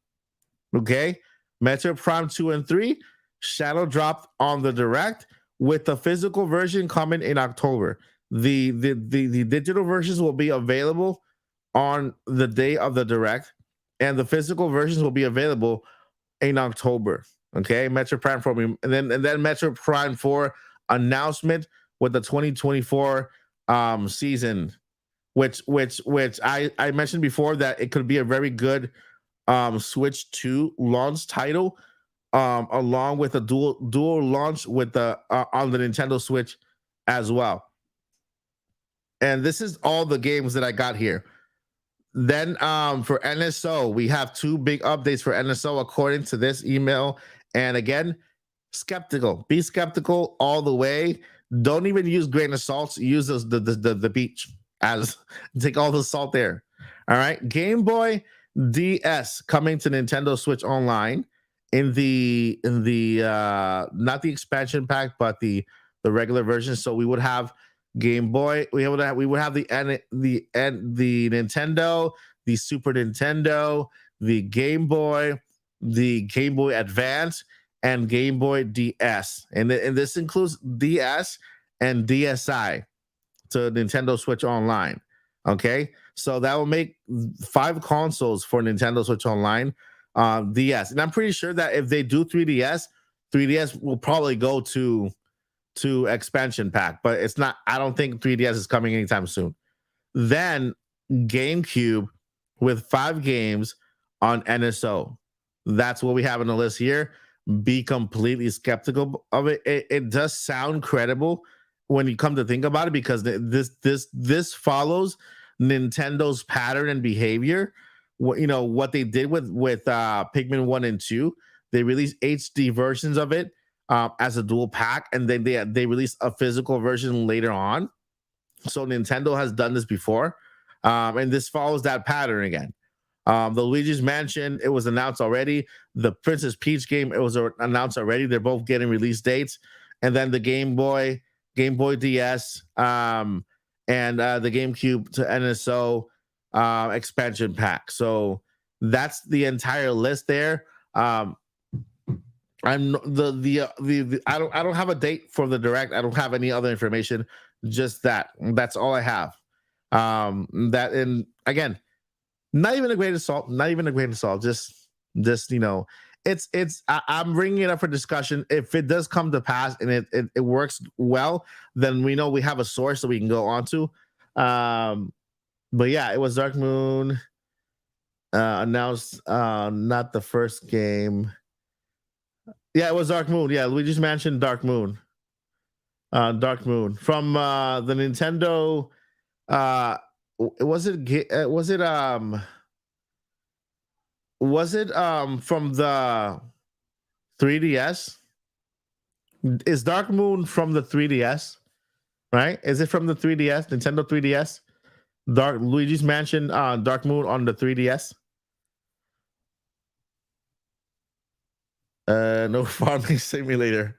Okay, Metroid Prime 2 and 3 shadow dropped on the Direct with the physical version coming in October. The digital versions will be available on the day of the Direct, and the physical versions will be available in October. Okay, Metroid Prime 4, and then Metroid Prime 4 announcement with the 2024 season, which I mentioned before that it could be a very good Switch 2 launch title, along with a dual launch with the on the Nintendo Switch as well. And this is all the games that I got here. Then for NSO, we have two big updates for NSO according to this email. And again, skeptical. Be skeptical all the way. Don't even use grain of salt. Use the beach as take all the salt there. All right. Game Boy DS coming to Nintendo Switch Online in the not the expansion pack, but the regular version. So we would have Game Boy. We would have the Nintendo, the Super Nintendo, the Game Boy Advance, and Game Boy DS, and this includes DS and DSi to Nintendo Switch Online. Okay, so that will make 5 consoles for Nintendo Switch Online DS, and I'm pretty sure that if they do 3DS will probably go to expansion pack, but it's not. I don't think 3DS is coming anytime soon. Then GameCube with 5 games on NSO. That's what we have on the list here. Be completely skeptical of it. It does sound credible when you come to think about it, because this follows Nintendo's pattern and behavior. What they did with Pikmin 1 and 2. They released HD versions of it as a dual pack, and then they released a physical version later on. So Nintendo has done this before, and this follows that pattern again. The Luigi's Mansion, it was announced already. The Princess Peach game, it was announced already. They're both getting release dates. And then the Game Boy DS, and the GameCube to NSO expansion pack. So That's the entire list there. I'm the I don't have a date for the direct. I don't have any other information. Just that. That's all I have. That, and again, not even a great assault. Not even a great assault. Just I'm bringing it up for discussion. If it does come to pass and it works well, then we know we have a source that we can go on to. But yeah, it was Dark Moon announced. Not the first game. Yeah, it was Dark Moon. Yeah, we just mentioned Dark Moon. Dark Moon from the Nintendo. Was it from the 3DS? Is Dark Moon from the 3DS? Right? Is it from the 3DS, Nintendo 3DS? Dark Luigi's Mansion, Dark Moon on the 3DS. No farming simulator.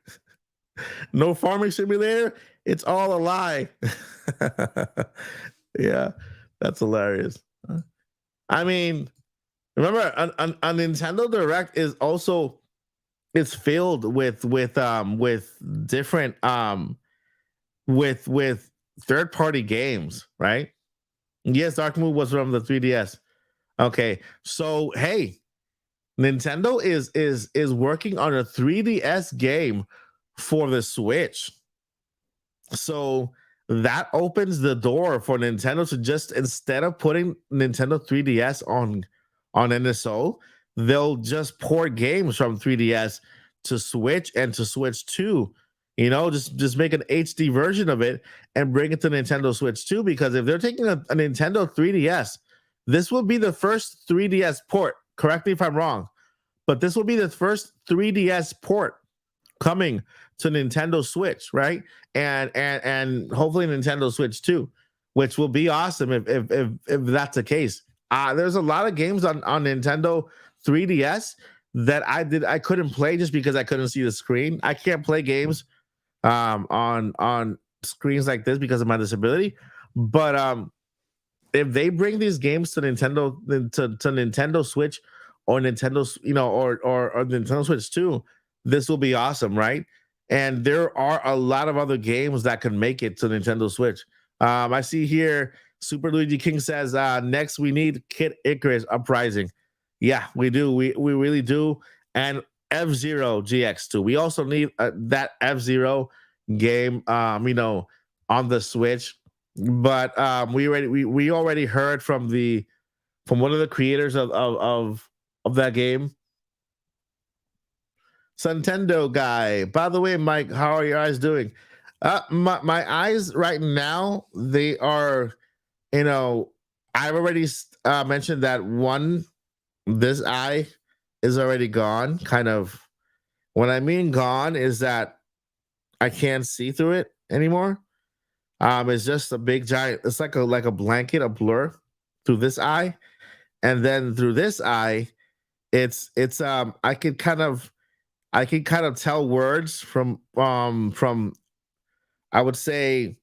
No farming simulator. It's all a lie. Yeah, that's hilarious. I mean, remember, a Nintendo Direct is also, it's filled with different with third party games, right? Yes, Dark Moon was from the 3DS. Okay, so hey, Nintendo is working on a 3DS game for the Switch. So that opens the door for Nintendo to just, instead of putting Nintendo 3DS on NSO, they'll just port games from 3DS to Switch and to Switch 2. Just make an HD version of it and bring it to Nintendo Switch 2, because if they're taking a Nintendo 3DS, this will be the first 3DS port. Correct me if I'm wrong, but this will be the first 3DS port coming to Nintendo Switch, right? And hopefully Nintendo Switch 2, which will be awesome if that's the case. There's a lot of games on Nintendo 3DS that I couldn't play just because I couldn't see the screen. I can't play games on screens like this because of my disability. But if they bring these games to Nintendo to Nintendo Switch or Nintendo, or Nintendo Switch 2, this will be awesome, right? And there are a lot of other games that can make it to Nintendo Switch. I see here Super Luigi King says next we need Kid Icarus Uprising. Yeah, we do. We really do. And F-Zero GX2. We also need that F-Zero game, on the Switch. But we already heard from one of the creators of that game. Nintendo guy. By the way, Mike, how are your eyes doing? My eyes right now, they are, I've already mentioned that this eye is already gone. Kind of, what I mean gone is that I can't see through it anymore. It's just a big giant, it's like a blanket, a blur through this eye. And then through this eye, it's I can kind of tell words from I would say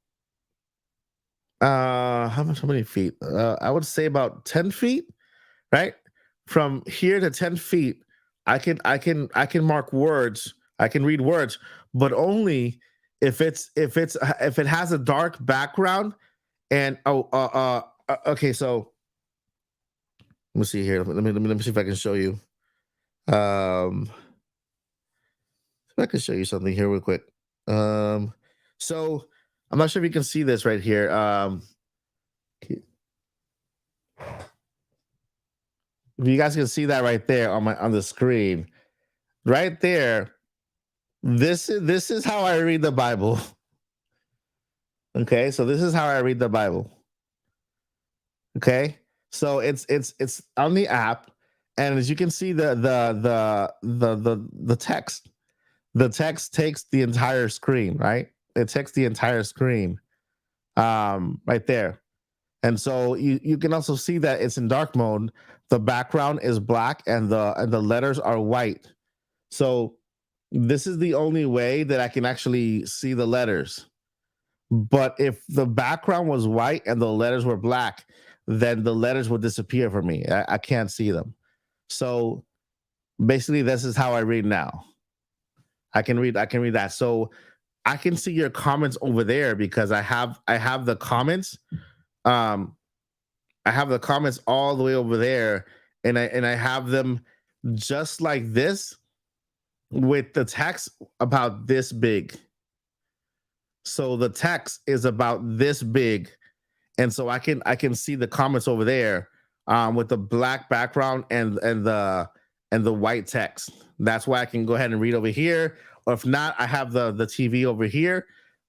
how many feet? I would say about 10 feet, right? From here to 10 feet, I can mark words, I can read words, but only if it has a dark background. And okay, so let me see here. Let me see if I can show you. I can show you something here real quick. So I'm not sure if you can see this right here. If you guys can see that right there on the screen, right there. This is how I read the Bible. Okay, so this is how I read the Bible. Okay, so it's on the app, and as you can see, the text. The text takes the entire screen, right? It takes the entire screen, right there. And so you can also see that it's in dark mode. The background is black and the letters are white. So this is the only way that I can actually see the letters. But if the background was white and the letters were black, then the letters would disappear for me. I can't see them. So basically, this is how I read now. I can read that. So I can see your comments over there because I have the comments. Um, I have the comments all the way over there, and I have them just like this with the text about this big. So the text is about this big, and so I can see the comments over there with the black background and the white text. That's why I can go ahead and read over here. Or if not, I have the TV over here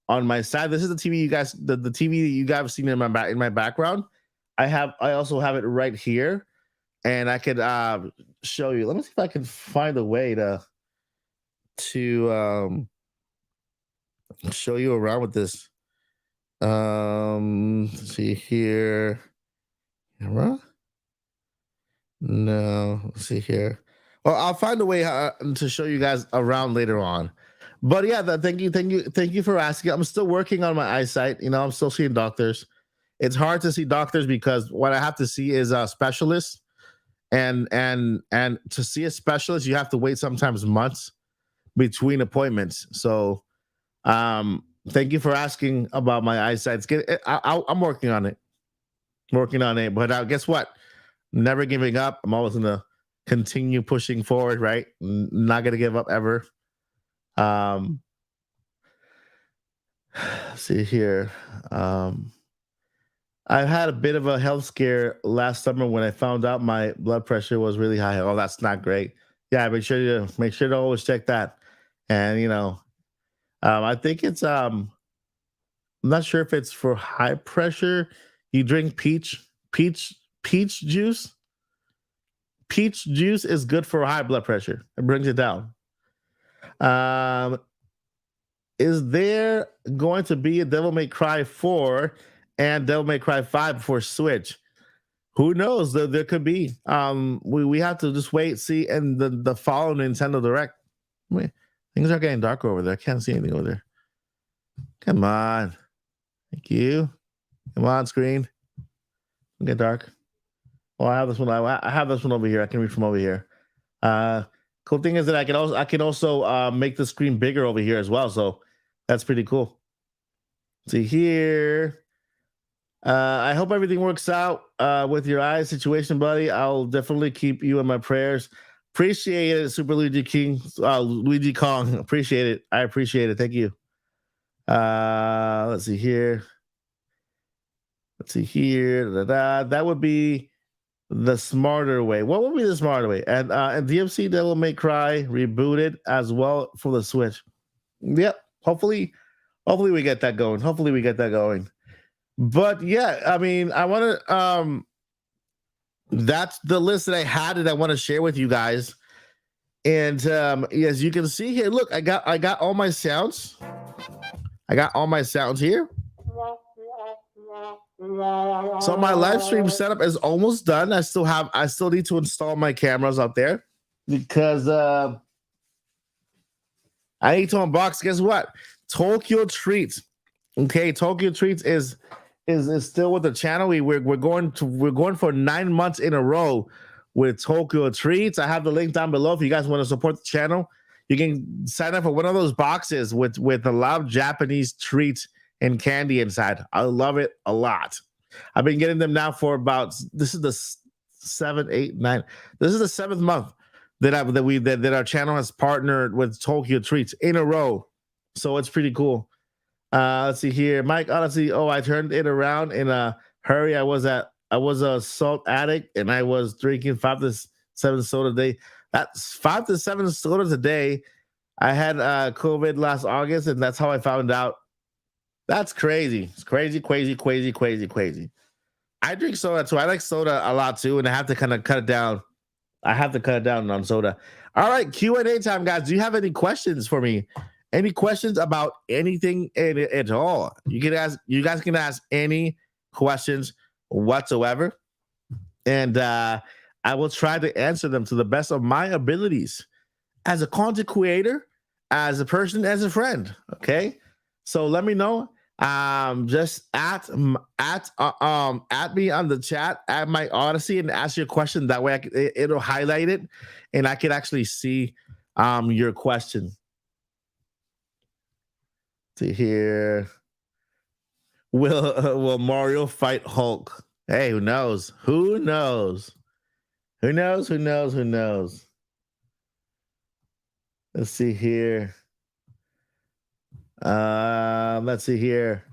on my side. This is the TV you guys the TV that you guys have seen in my background. I also have it right here, and I could show you. Let me see if I can find a way to show you around with this. Let's see here. Camera? No, let's see here. Well, I'll find a way to show you guys around later on. But yeah, thank you for asking. I'm still working on my eyesight. You know, I'm still seeing doctors. It's hard to see doctors because what I have to see is specialists, and to see a specialist, you have to wait sometimes months between appointments. So, thank you for asking about my eyesight. I'm working on it, But guess what? Never giving up. I'm always gonna continue pushing forward. Right? Not gonna give up ever. Um, see here. I've had a bit of a health scare last summer when I found out my blood pressure was really high. Oh, that's not great. Yeah, make sure to always check that. And I think it's I'm not sure if it's for high pressure. You drink peach juice. Peach juice is good for high blood pressure. It brings it down. Um, is there going to be a Devil May Cry 4 and Devil May Cry 5 before Switch? Who knows? There could be. We have to just wait, see, and the following Nintendo Direct. Wait, things are getting darker over there. I can't see anything over there. Come on. Thank you. Come on, screen. Get dark. Oh, I have this one. I have this one over here. I can read from over here. Cool thing is that I can also make the screen bigger over here as well. So that's pretty cool. See here. I hope everything works out with your eye situation, buddy. I'll definitely keep you in my prayers. Appreciate it, Super Luigi King, Luigi Kong. Appreciate it. I appreciate it. Thank you. Let's see here. That would be the smarter way. What would be the smarter way? And DMC Devil May Cry rebooted as well for the Switch. Yep. Hopefully we get that going. But yeah, I mean, I want to that's the list that I had that I want to share with you guys. And as you can see here, look, I got all my sounds. I got all my sounds here. So my live stream setup is almost done. I still need to install my cameras out there because I need to unbox. Guess what? Tokyo Treats. Okay, Tokyo Treats is still with the channel. We're going for 9 months in a row with Tokyo Treats. I have the link down below if you guys want to support the channel. You can sign up for one of those boxes with a lot of Japanese treats and candy inside. I love it a lot. I've been getting them now for about, this is the 7, 8, 9. This is the 7th month that our channel has partnered with Tokyo Treats in a row. So it's pretty cool. Let's see here, Mike. Honestly, I turned it around in a hurry. I was a salt addict, and I was drinking 5 to 7 soda a day. That's 5 to 7 sodas a day. I had COVID last August, and that's how I found out. That's crazy. It's crazy. I drink soda too. I like soda a lot too, and I have to kind of cut it down. I have to cut it down on soda. All right, Q&A time, guys. Do you have any questions for me? Any questions about anything at all? You guys can ask any questions whatsoever, and I will try to answer them to the best of my abilities as a content creator, as a person, as a friend. Okay, so let me know. Just at me on the chat at my Odyssey and ask your question. That way it'll highlight it and I can actually see your question. See here. Will Mario fight Hulk? Hey, who knows? Who knows? Who knows? Who knows? Who knows? Let's see here. Let's see here.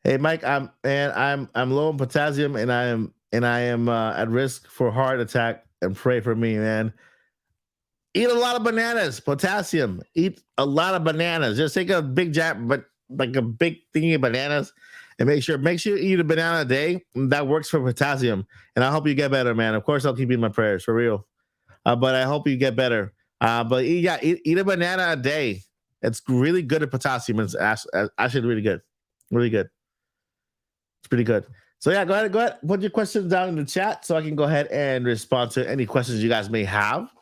Hey, Mike, I'm low in potassium and I am at risk for heart attack. And pray for me, man. Eat a lot of bananas, potassium. Eat a lot of bananas. Just take a big jab, but like a big thingy of bananas, and make sure you eat a banana a day. That works for potassium, and I hope you get better, man. Of course, I'll keep you in my prayers for real. But I hope you get better. But eat a banana a day. It's really good at potassium. It's actually really good, really good. It's pretty good. So yeah, go ahead. Put your questions down in the chat so I can go ahead and respond to any questions you guys may have.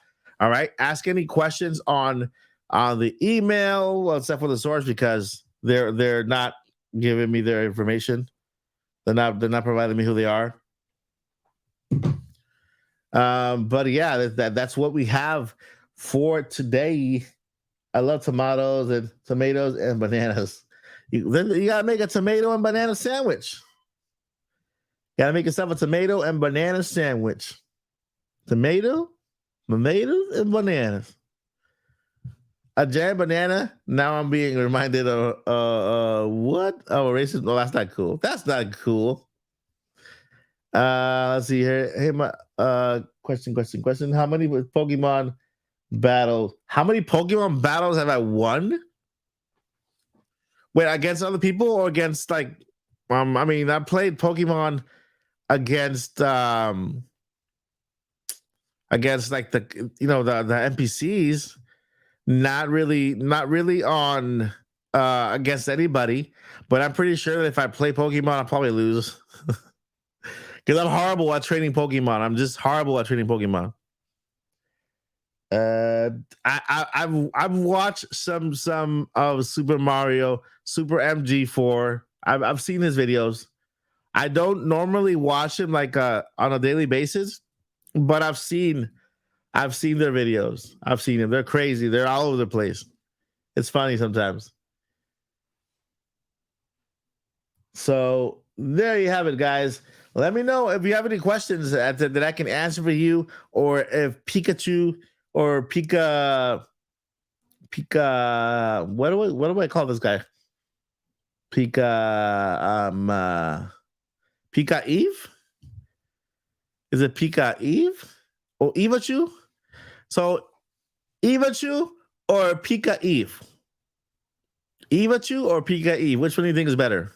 All right, ask any questions on the email, well, except for the source, because they're not giving me their information. They're not providing me who they are. But yeah, that's what we have for today. I love tomatoes and bananas. You gotta make a tomato and banana sandwich. Gotta make yourself a tomato and banana sandwich. Tomatoes and bananas. A jam banana. Now I'm being reminded of what? Oh, racist. Oh, that's not cool. That's not cool. Let's see here. Hey, my question. How many Pokemon battles? How many Pokemon battles have I won? Wait, against other people or against like? I mean, I played Pokemon against like the NPCs. Not really on against anybody, but I'm pretty sure that if I play Pokemon, I'll probably lose. Because I'm horrible at training Pokemon. I'm just horrible at training Pokemon. I've watched some of Super Mario, Super MG4. I've seen his videos. I don't normally watch him like on a daily basis, but I've seen their videos. I've seen them. They're crazy. They're all over the place. It's funny sometimes. So there you have it, guys. Let me know if you have any questions that I can answer for you, or if Pikachu or Pika, what do I call this guy? Pika Eve? Is it Pika Eve or Evachu? So Evachu or Pika Eve? Evachu or Pika Eve? Which one do you think is better?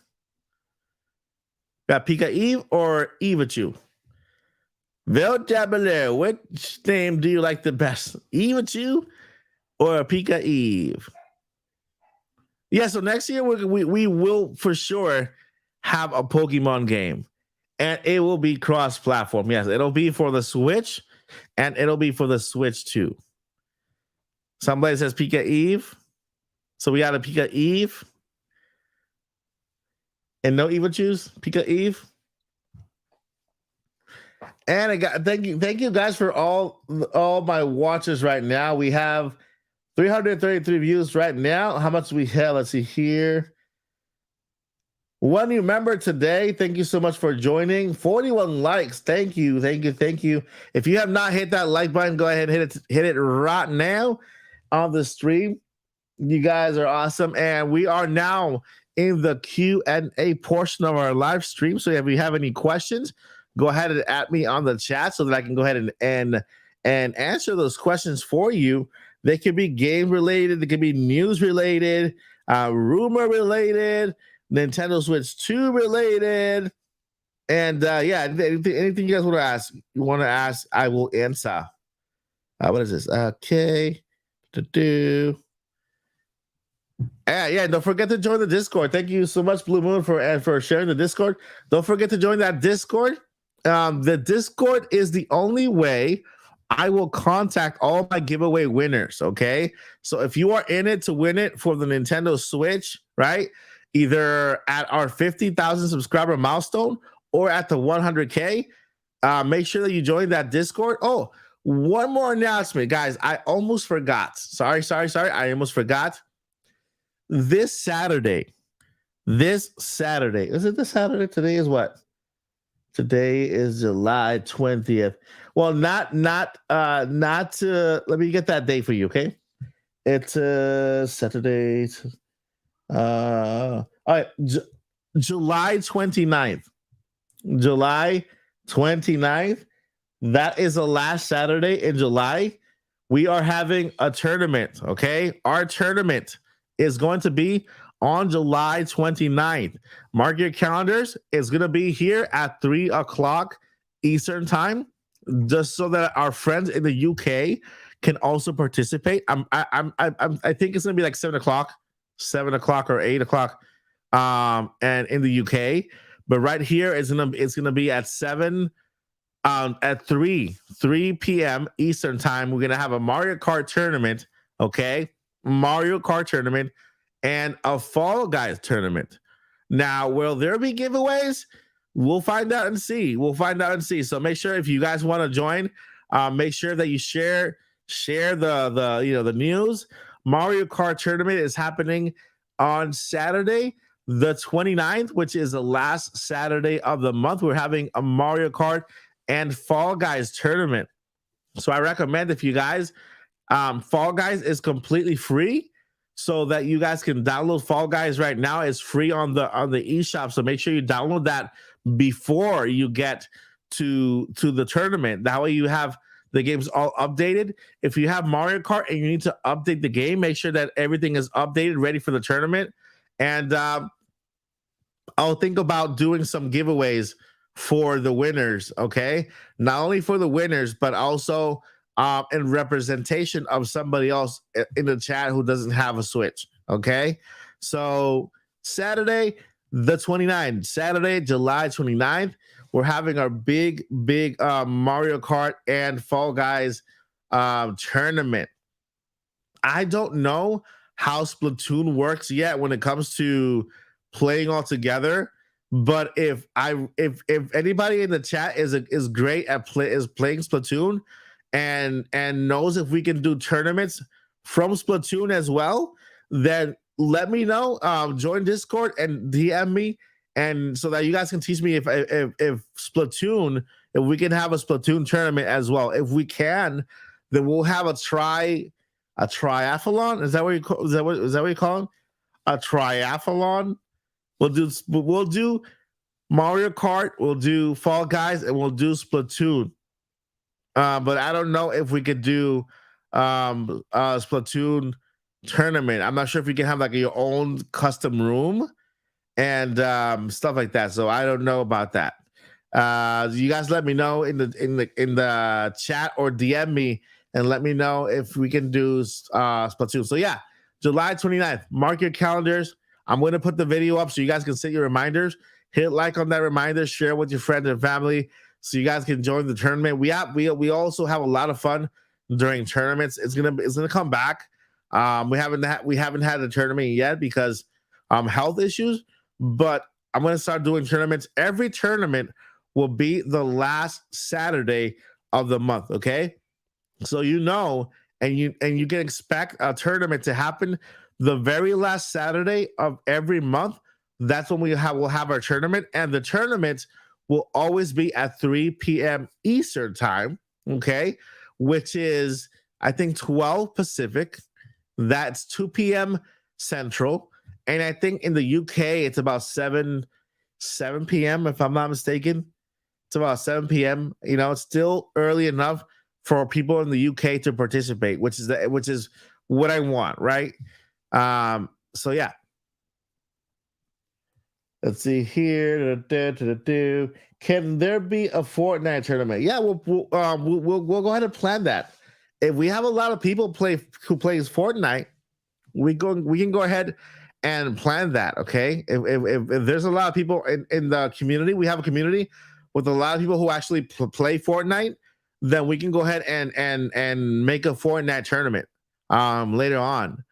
Got Pika Eve or Evachu? Veltabler, which name do you like the best? Evachu or Pika Eve? Yeah, so next year we will for sure have a Pokemon game, and it will be cross-platform. Yes, it'll be for the Switch, and it'll be for the Switch too. Somebody says Pika Eve, so we got a Pika Eve, and no Evachu's Pika Eve. And I got thank you guys for all my watchers right now. We have 333 views right now. How much we have? Let's see here. One new member today. Thank you so much for joining. 41 likes. Thank you. If you have not hit that like button, go ahead and hit it right now on the stream. You guys are awesome. And we are now in the Q&A portion of our live stream. So if you have any questions, go ahead and at me on the chat so that I can go ahead and answer those questions for you. They could be game related, they could be news related, rumor related, Nintendo Switch 2 related, and yeah, anything you guys want to ask, I will answer. What is this? Okay, yeah, don't forget to join the Discord. Thank you so much, Blue Moon, for sharing the Discord. Don't forget to join that Discord. The Discord is the only way I will contact all my giveaway winners. Okay, so if you are in it to win it for the Nintendo Switch, right, either at our 50,000 subscriber milestone or at the 100K. Make sure that you join that Discord. Oh, one more announcement, guys. I almost forgot. Sorry. I almost forgot. This Saturday. Is it this Saturday? Today is what? Today is July 20th. Well, not let me get that date for you, okay? It's Saturday. All right, July 29th. July 29th. That is the last Saturday in July. We are having a tournament, okay? Our tournament is going to be on July 29th. Mark your calendars. It's going to be here at 3 o'clock Eastern time, just so that our friends in the UK can also participate. I think it's going to be like 7 o'clock or 8 o'clock, and in the UK. But right here it's gonna be at 7, at 3 p.m. Eastern time. We're gonna have a Mario Kart tournament, okay? Mario Kart tournament and a Fall Guys tournament. Now, will there be giveaways? We'll find out and see. So make sure if you guys want to join, make sure that you share the news. Mario Kart tournament is happening on Saturday, the 29th, which is the last Saturday of the month. We're having a Mario Kart and Fall Guys tournament. So I recommend, if you guys, Fall Guys is completely free, so that you guys can download Fall Guys right now. It's free on the eShop. So make sure you download that before you get to the tournament. That way you have the game's all updated. If you have Mario Kart and you need to update the game, make sure that everything is updated, ready for the tournament. And I'll think about doing some giveaways for the winners, okay? Not only for the winners, but also in representation of somebody else in the chat who doesn't have a Switch, okay? So Saturday, the 29th, Saturday, July 29th, we're having our big Mario Kart and Fall Guys tournament. I don't know how Splatoon works yet when it comes to playing all together, but if anybody in the chat is great at playing Splatoon and knows if we can do tournaments from Splatoon as well, then let me know. Join Discord and DM me, and so that you guys can teach me if Splatoon, if we can have a Splatoon tournament as well. If we can, then we'll have a triathlon. Is that what you call? Is that what you call it? A triathlon. We'll do Mario Kart. We'll do Fall Guys, and we'll do Splatoon. But I don't know if we could do Splatoon tournament. I'm not sure if you can have like your own custom room and stuff like that. So I don't know about that. You guys let me know in the chat or DM me and let me know if we can do Splatoon. So yeah, July 29th. Mark your calendars. I'm going to put the video up so you guys can set your reminders. Hit like on that reminder. Share with your friends and family so you guys can join the tournament. We also have a lot of fun during tournaments. It's gonna come back. We haven't had a tournament yet because health issues, but I'm gonna start doing tournaments. Every tournament will be the last Saturday of the month. Okay, so and you can expect a tournament to happen the very last Saturday of every month. That's when we'll have our tournament, and the tournament will always be at 3 p.m. Eastern time. Okay, which is I think 12 Pacific. That's 2 p.m. Central. And I think in the UK, it's about 7 p.m. if I'm not mistaken. It's about 7 p.m. It's still early enough for people in the UK to participate, which is what I want, right? So yeah. Let's see here. Can there be a Fortnite tournament? Yeah, we'll go ahead and plan that. If we have a lot of people who plays Fortnite, we can go ahead and plan that. Okay, if there's a lot of people in the community, we have a community with a lot of people who actually play Fortnite, then we can go ahead and make a Fortnite tournament later on.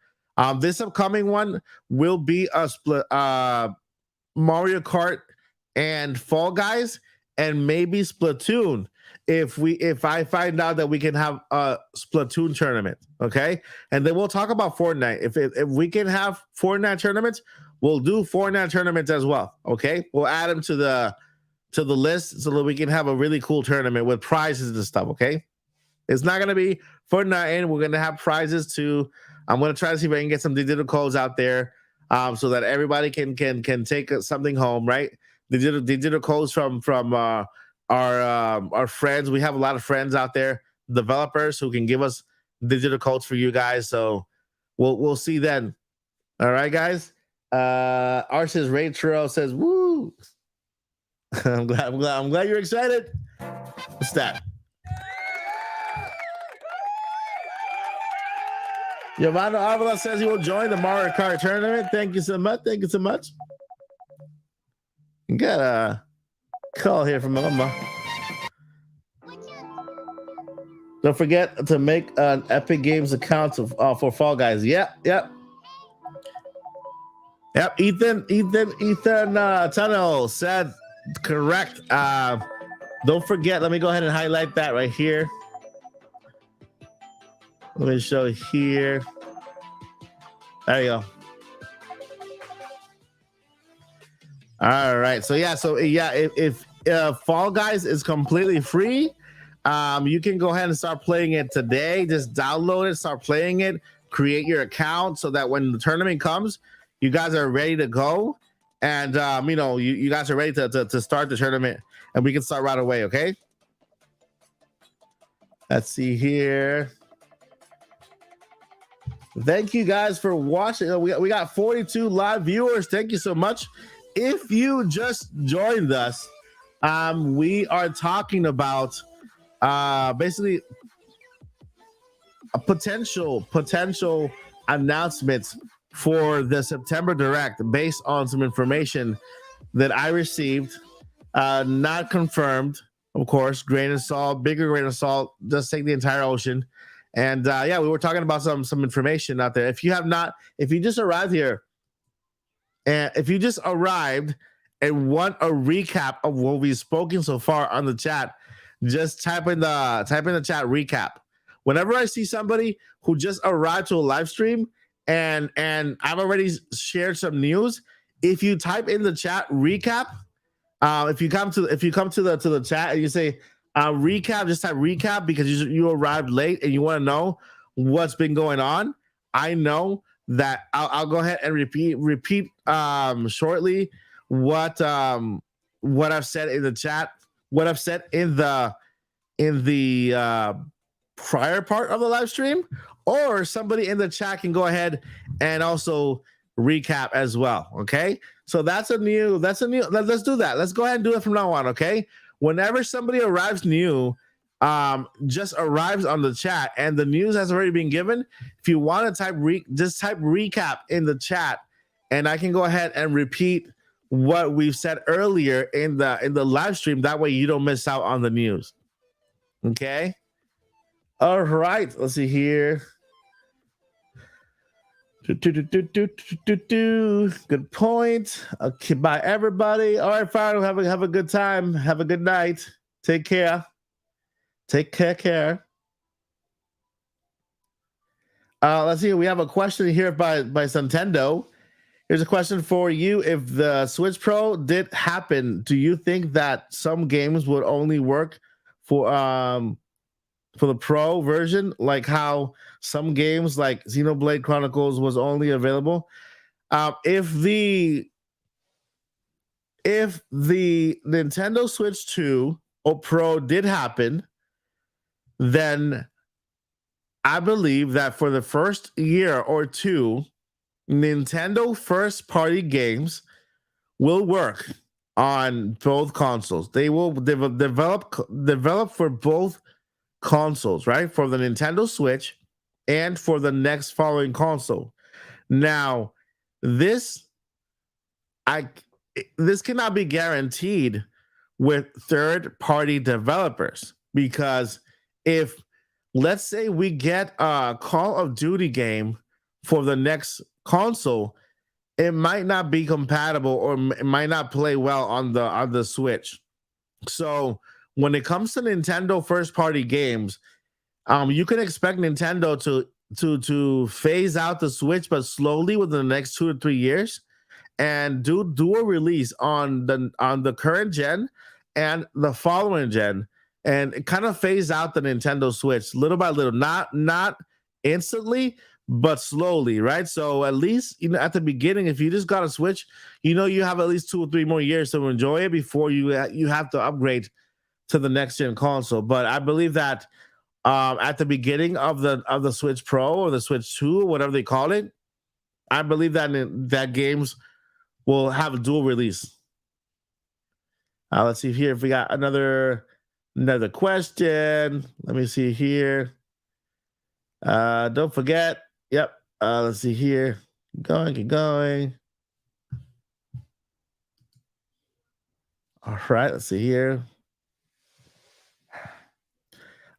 This upcoming one will be a split Mario Kart and Fall Guys, and maybe Splatoon. If I find out that we can have a Splatoon tournament, okay, and then we'll talk about Fortnite. If we can have Fortnite tournaments, we'll do Fortnite tournaments as well. Okay, we'll add them to the list so that we can have a really cool tournament with prizes and stuff. Okay, it's not gonna be Fortnite, and we're gonna have prizes too. I'm gonna try to see if I can get some digital codes out there, so that everybody can take something home, right? Digital codes from our friends. We have a lot of friends out there, developers who can give us digital codes for you guys. So we'll see then. All right, guys. Arceus Rachel says, "Woo!" I'm glad you're excited. What's that? Giovanna Avila says he will join the Mario Kart tournament. Thank you so much. Thank you so much. Got a call here from Mama. Don't forget to make an Epic Games account for Fall Guys. Yep. Ethan Tunnel said correct. Don't forget. Let me go ahead and highlight that right here. Let me show here. There you go. All right. So if Fall Guys is completely free, you can go ahead and start playing it today. Just download it, start playing it, create your account so that when the tournament comes, you guys are ready to go. And you guys are ready to start the tournament, and we can start right away. Okay. Let's see here. Thank you guys for watching. We got 42 live viewers. Thank you so much. If you just joined us, we are talking about basically a potential announcements for the September Direct based on some information that I received, not confirmed, of course. Grain of salt, bigger grain of salt. Just take the entire ocean. And we were talking about some information out there. If you just arrived here, and if you just arrived and want a recap of what we've spoken so far on the chat, just type in the chat recap. Whenever I see somebody who just arrived to a live stream and I've already shared some news, if you type in the chat recap, if you come to the chat and you say recap, just type recap because you arrived late and you want to know what's been going on. I know that I'll go ahead and repeat shortly what I've said in the chat, what I've said in the prior part of the live stream, or somebody in the chat can go ahead and also recap as well. Okay, so that's a new. Let's do that. Let's go ahead and do it from now on. Okay. Whenever somebody arrives new, just arrives on the chat and the news has already been given, if you want to just type recap in the chat, and I can go ahead and repeat what we've said earlier in the live stream. That way you don't miss out on the news. Okay. All right. Let's see here. Good point. Okay, bye everybody. All right, fine. Have a good time. Have a good night. Take care. Take care. Let's see. We have a question here by Nintendo. Here's a question for you. If the Switch Pro did happen, do you think that some games would only work for the Pro version, like how some games like Xenoblade Chronicles was only available? If the Nintendo Switch 2 or Pro did happen, then I believe that for the first year or two, Nintendo first party games will work on both consoles. They will develop for both consoles, right? For the Nintendo Switch and for the next following console. Now, this cannot be guaranteed with third-party developers, because if, let's say, we get a Call of Duty game for the next console, it might not be compatible or it might not play well on the Switch. So when it comes to Nintendo first party games, you can expect Nintendo to phase out the Switch, but slowly within the next 2 to 3 years, and do a release on the current gen and the following gen, and kind of phase out the Nintendo Switch little by little, not instantly, but slowly, right? So at least, at the beginning, if you just got a Switch, you have at least 2 or 3 more years to enjoy it before you have to upgrade to the next gen console. But I believe that at the beginning of the Switch Pro or the Switch 2 or whatever they call it, I believe that games will have a dual release. Let's see here if we got another question. Let me see here. Don't forget. Yep. Let's see here. Keep going. All right. Let's see here.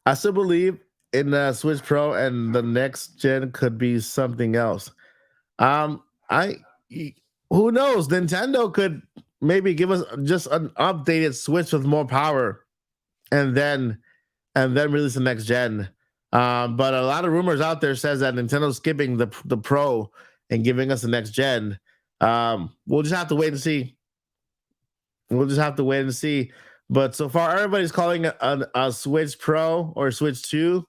I still believe in the Switch Pro, and the next gen could be something else. I Who knows? Nintendo could maybe give us just an updated Switch with more power, and then release the next gen. But a lot of rumors out there says that Nintendo's skipping the Pro and giving us the next gen. We'll just have to wait and see. But so far, everybody's calling it a Switch Pro or Switch 2.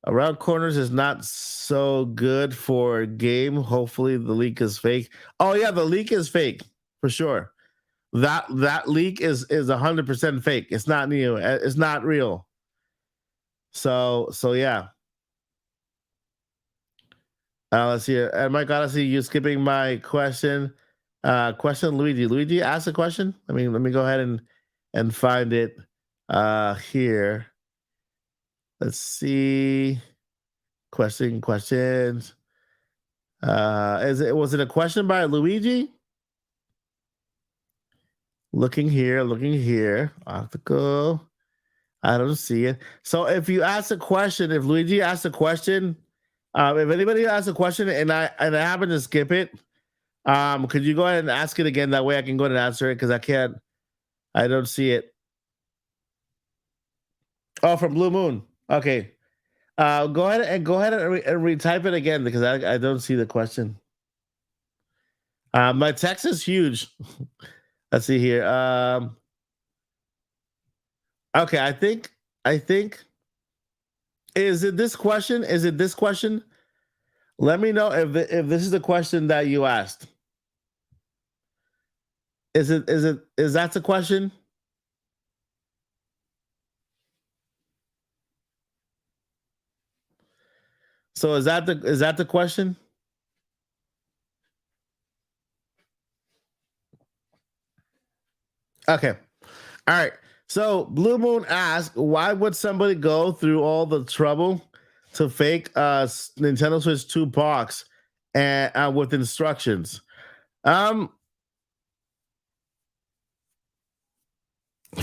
Around corners is not so good for game. Hopefully the leak is fake. Oh yeah, the leak is fake for sure. That leak is 100% fake. It's not new. It's not real. So yeah. Let's see. Mike Odyssey, you skipping my question. Luigi, ask a question. Let me go ahead and find it here. Let's see. Questions. Was it a question by Luigi? Looking here. Optical. I don't see it. So if you ask a question, if Luigi asks a question, if anybody asks a question and I happen to skip it, could you go ahead and ask it again? That way I can go ahead and answer it, because I don't see it. Oh, from Blue Moon. Okay. Go ahead and retype it again, because I don't see the question. My text is huge. Let's see here. Okay, I think is it this question? Let me know if this is the question that you asked. Is that the question? So is that the question? Okay. All right. So Blue Moon asked, why would somebody go through all the trouble to fake a Nintendo Switch 2 box and with instructions?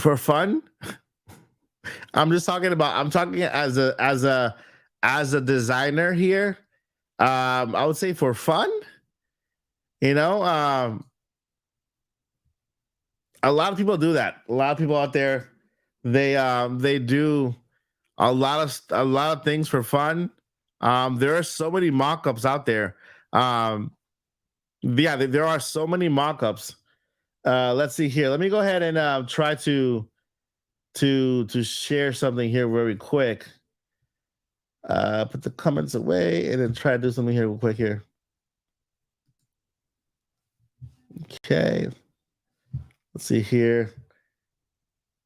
For fun? I'm talking as a designer here. I would say for fun. A lot of people do that. A lot of people out there, they do a lot of things for fun. There are so many mock-ups out there. There are so many mock-ups. Let's see here. Let me go ahead and try to share something here very quick. Put the comments away and then try to do something here real quick here. Okay. Let's see here.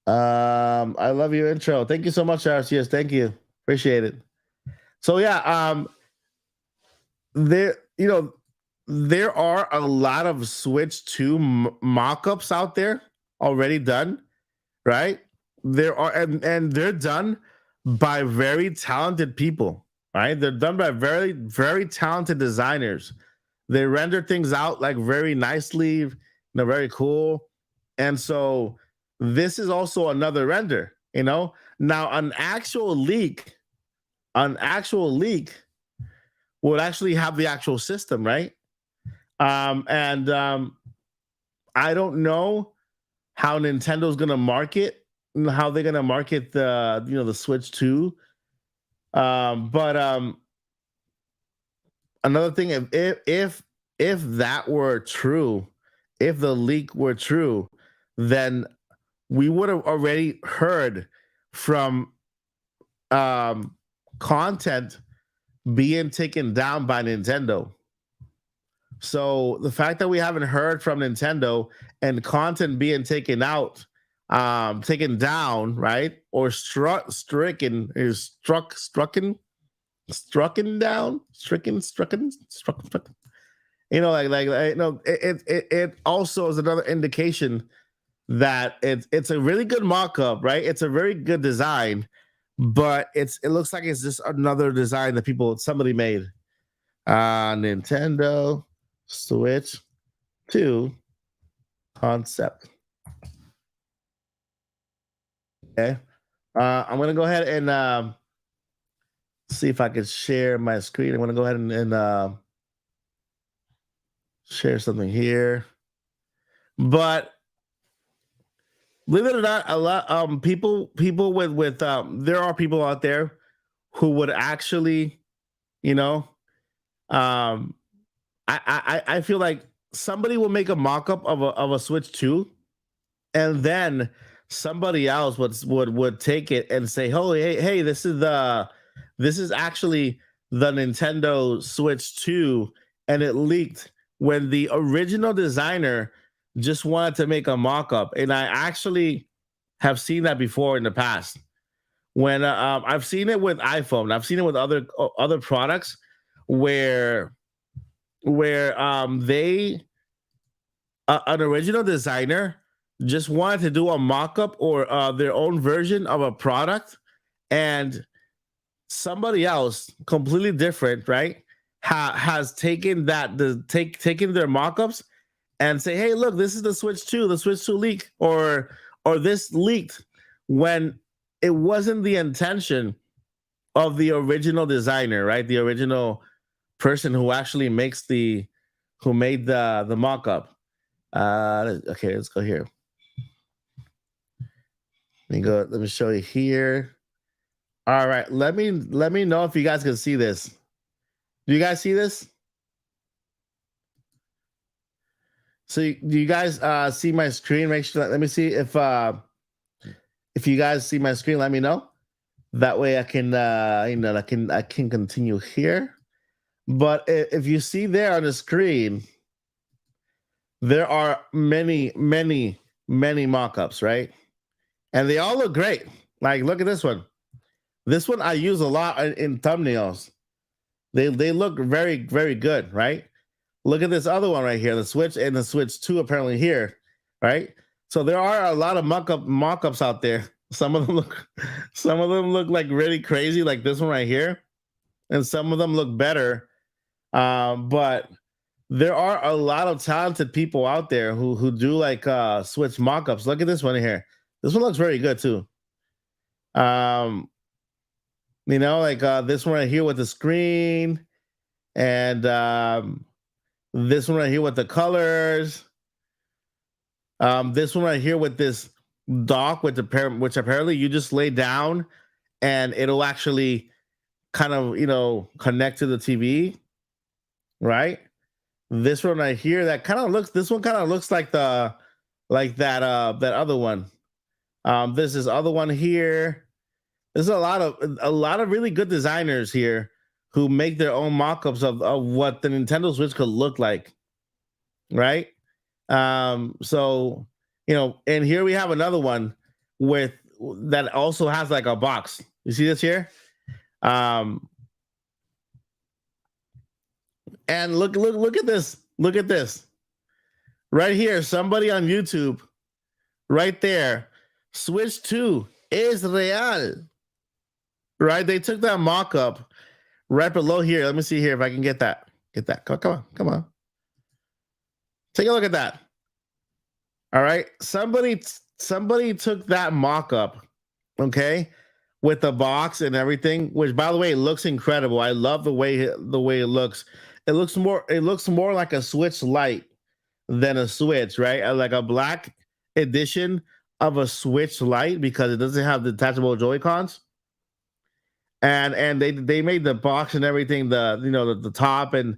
I love your intro. Thank you so much, RCS. Thank you. Appreciate it. So yeah, there are a lot of Switch 2 mock-ups out there already done, right? There are, and they're done by very talented people, right? They're done by very, very talented designers. They render things out like very nicely, very cool. And so this is also another render, Now an actual leak would actually have the actual system, right? And I don't know how Nintendo's gonna market, how they're gonna market the the Switch 2. But another thing, if that were true, if the leak were true, then we would have already heard from um content being taken down by Nintendo. So the fact that we haven't heard from Nintendo and content being taken out, taken down, right? Or strucken down, struck. It also is another indication that it's a really good mock-up, right? It's a very good design, but it looks like it's just another design that somebody made. Nintendo Switch 2 concept. Okay. I'm gonna go ahead and see if I can share my screen. I'm gonna go ahead and share something here. But believe it or not, a lot people with there are people out there who would actually, you know, um I feel like somebody will make a mock-up of a Switch 2, and then somebody else would take it and say, "Oh, hey, this is actually the Nintendo Switch 2," and it leaked when the original designer just wanted to make a mock-up. And I actually have seen that before in the past. When I've seen it with iPhone, I've seen it with other products where they an original designer just wanted to do a mock-up or their own version of a product, and somebody else completely different, right, has taken taken their mock-ups and say, hey, look, this is the Switch 2 leak, or this leaked when it wasn't the intention of the original designer, right? The original person who actually who made the mock-up. Okay, let's go here. Let me show you here. All right, let me know if you guys can see this. Do you guys see this? So do you guys see my screen? Make sure. Let me see if you guys see my screen. Let me know. That way I can I can continue here. But if you see there on the screen, there are many mock-ups, right? And they all look great. Like, look at this one. This one I use a lot in thumbnails. They look very good, right? Look at this other one right here, the Switch and the Switch 2 apparently here, right? So there are a lot of mock-ups out there. Some of them look like really crazy, like this one right here, and some of them look better. But there are a lot of talented people out there who do like Switch mock-ups. Look at this one here. This one looks very good too. Like this one right here with the screen, and this one right here with the colors. This one right here with this dock with which apparently you just lay down and it'll actually kind of connect to the TV, right? This one right here that kind of looks. This one kind of looks like that other one. This is other one here. There's a lot of really good designers here who make their own mock-ups of what the Nintendo Switch could look like, right? So and here we have another one with that also has like a box. You see this here? And look at this. Look at this. Right here, somebody on YouTube, right there. Switch 2 is real. Right? They took that mock-up right below here. Let me see here if I can get that. Get that. Come on. Take a look at that. All right. Somebody took that mock-up, okay, with the box and everything, which by the way, it looks incredible. I love the way it looks. It looks more like a Switch Lite than a Switch, right? Like a black edition of a Switch Lite because it doesn't have detachable Joy Cons. And they made the box and everything, the top and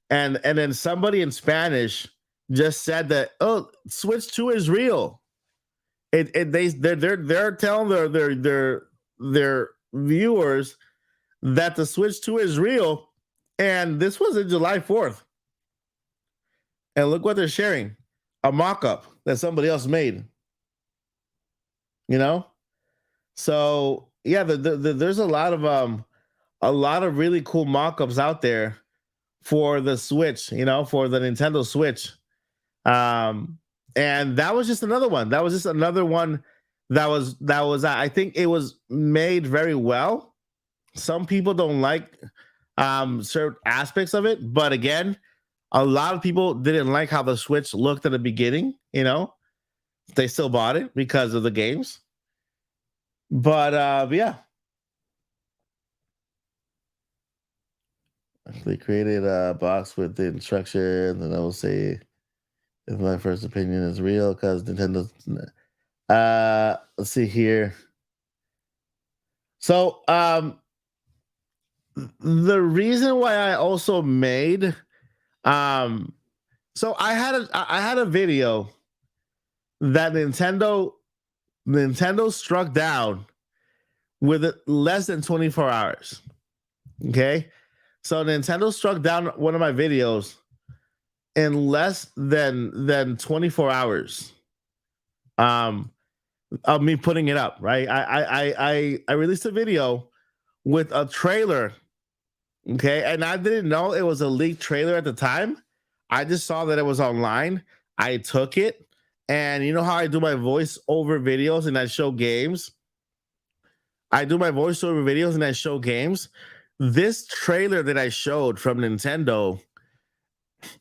then somebody in Spanish just said that, oh, Switch 2 is real. They're telling their viewers that the Switch 2 is real, and this was in July 4th. And look what they're sharing, a mock-up that somebody else made. You know, so yeah, there's a lot of really cool mock-ups out there for the Switch. For the Nintendo Switch. And that was just another one. That was just another one that was. I think it was made very well. Some people don't like certain aspects of it, but again, a lot of people didn't like how the Switch looked at the beginning. They still bought it because of the games. But yeah, they created a box with the instructions, and I will say, if my first opinion is real, because Nintendo. Let's see here. So the reason why I also made so I had a video that Nintendo struck down with less than 24 hours. Okay, so Nintendo struck down one of my videos in less than 24 hours of me putting it up. Right, I released a video with a trailer. Okay, and I didn't know it was a leaked trailer at the time. I just saw that it was online. I took it, and you know how I do my voice over videos and I show games. I do my voiceover videos and I show games. This trailer that I showed from Nintendo,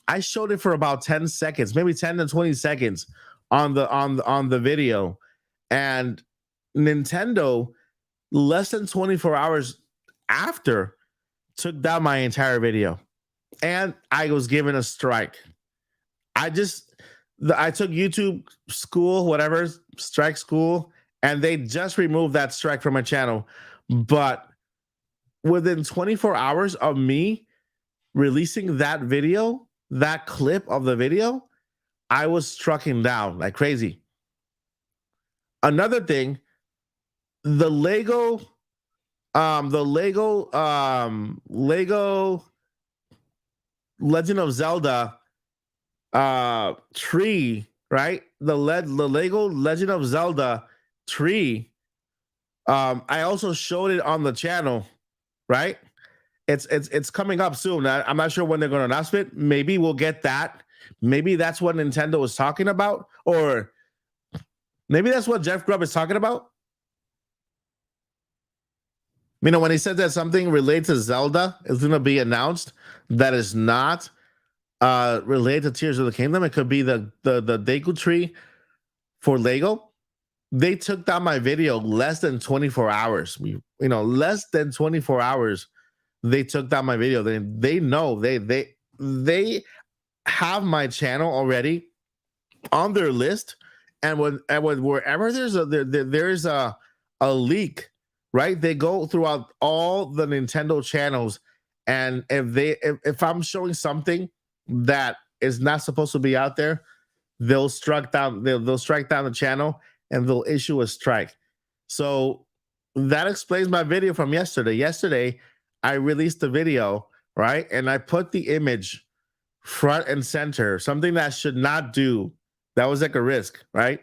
I showed it for about 10 seconds, maybe 10 to 20 seconds on the video. And Nintendo, less than 24 hours after, took down my entire video. And I was given a strike. I took YouTube school, whatever, strike school, and they just removed that strike from my channel. But within 24 hours of me releasing that video, that clip of the video, I was stricken down like crazy. Another thing, the Lego Legend of Zelda tree, right? The Lego Legend of Zelda tree. I also showed it on the channel, right? It's coming up soon. I'm not sure when they're going to announce it. Maybe we'll get that. Maybe that's what Nintendo was talking about, or maybe that's what Jeff Grubb is talking about. When he said that something related to Zelda is going to be announced that is not related to Tears of the Kingdom, it could be the Deku tree for Lego. They took down my video less than 24 hours. Less than 24 hours. They took down my video. They know they have my channel already on their list, and wherever there's a leak, right? They go throughout all the Nintendo channels, and if I'm showing something that is not supposed to be out there, they'll strike down the channel and they'll issue a strike. So that explains my video from yesterday. Yesterday, I released the video, right? And I put the image front and center, something that I should not do. That was like a risk, right?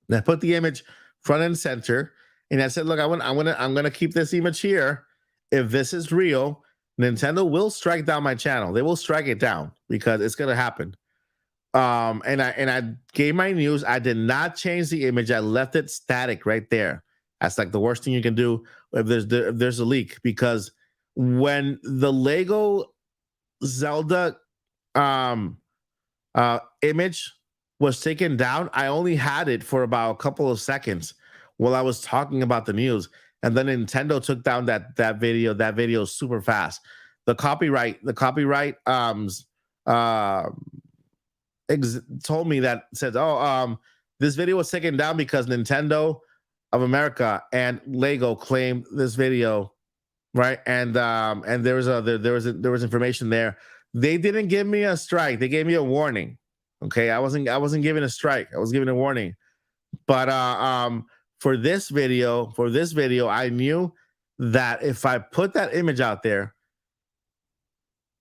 And I put the image front and center, and I said, look, I'm gonna keep this image here. If this is real, Nintendo will strike down my channel. They will strike it down because it's gonna happen. And I gave my news. I did not change the image. I left it static right there. That's like the worst thing you can do if there's a leak, because when the Lego Zelda image was taken down, I only had it for about a couple of seconds. while I was talking about the news, and then Nintendo took down that video super fast. The copyright told me that said, "Oh, this video was taken down because Nintendo of America and Lego claimed this video, right?" And there was information there. They didn't give me a strike. They gave me a warning. Okay, I wasn't given a strike. I was given a warning. But for this video, I knew that if I put that image out there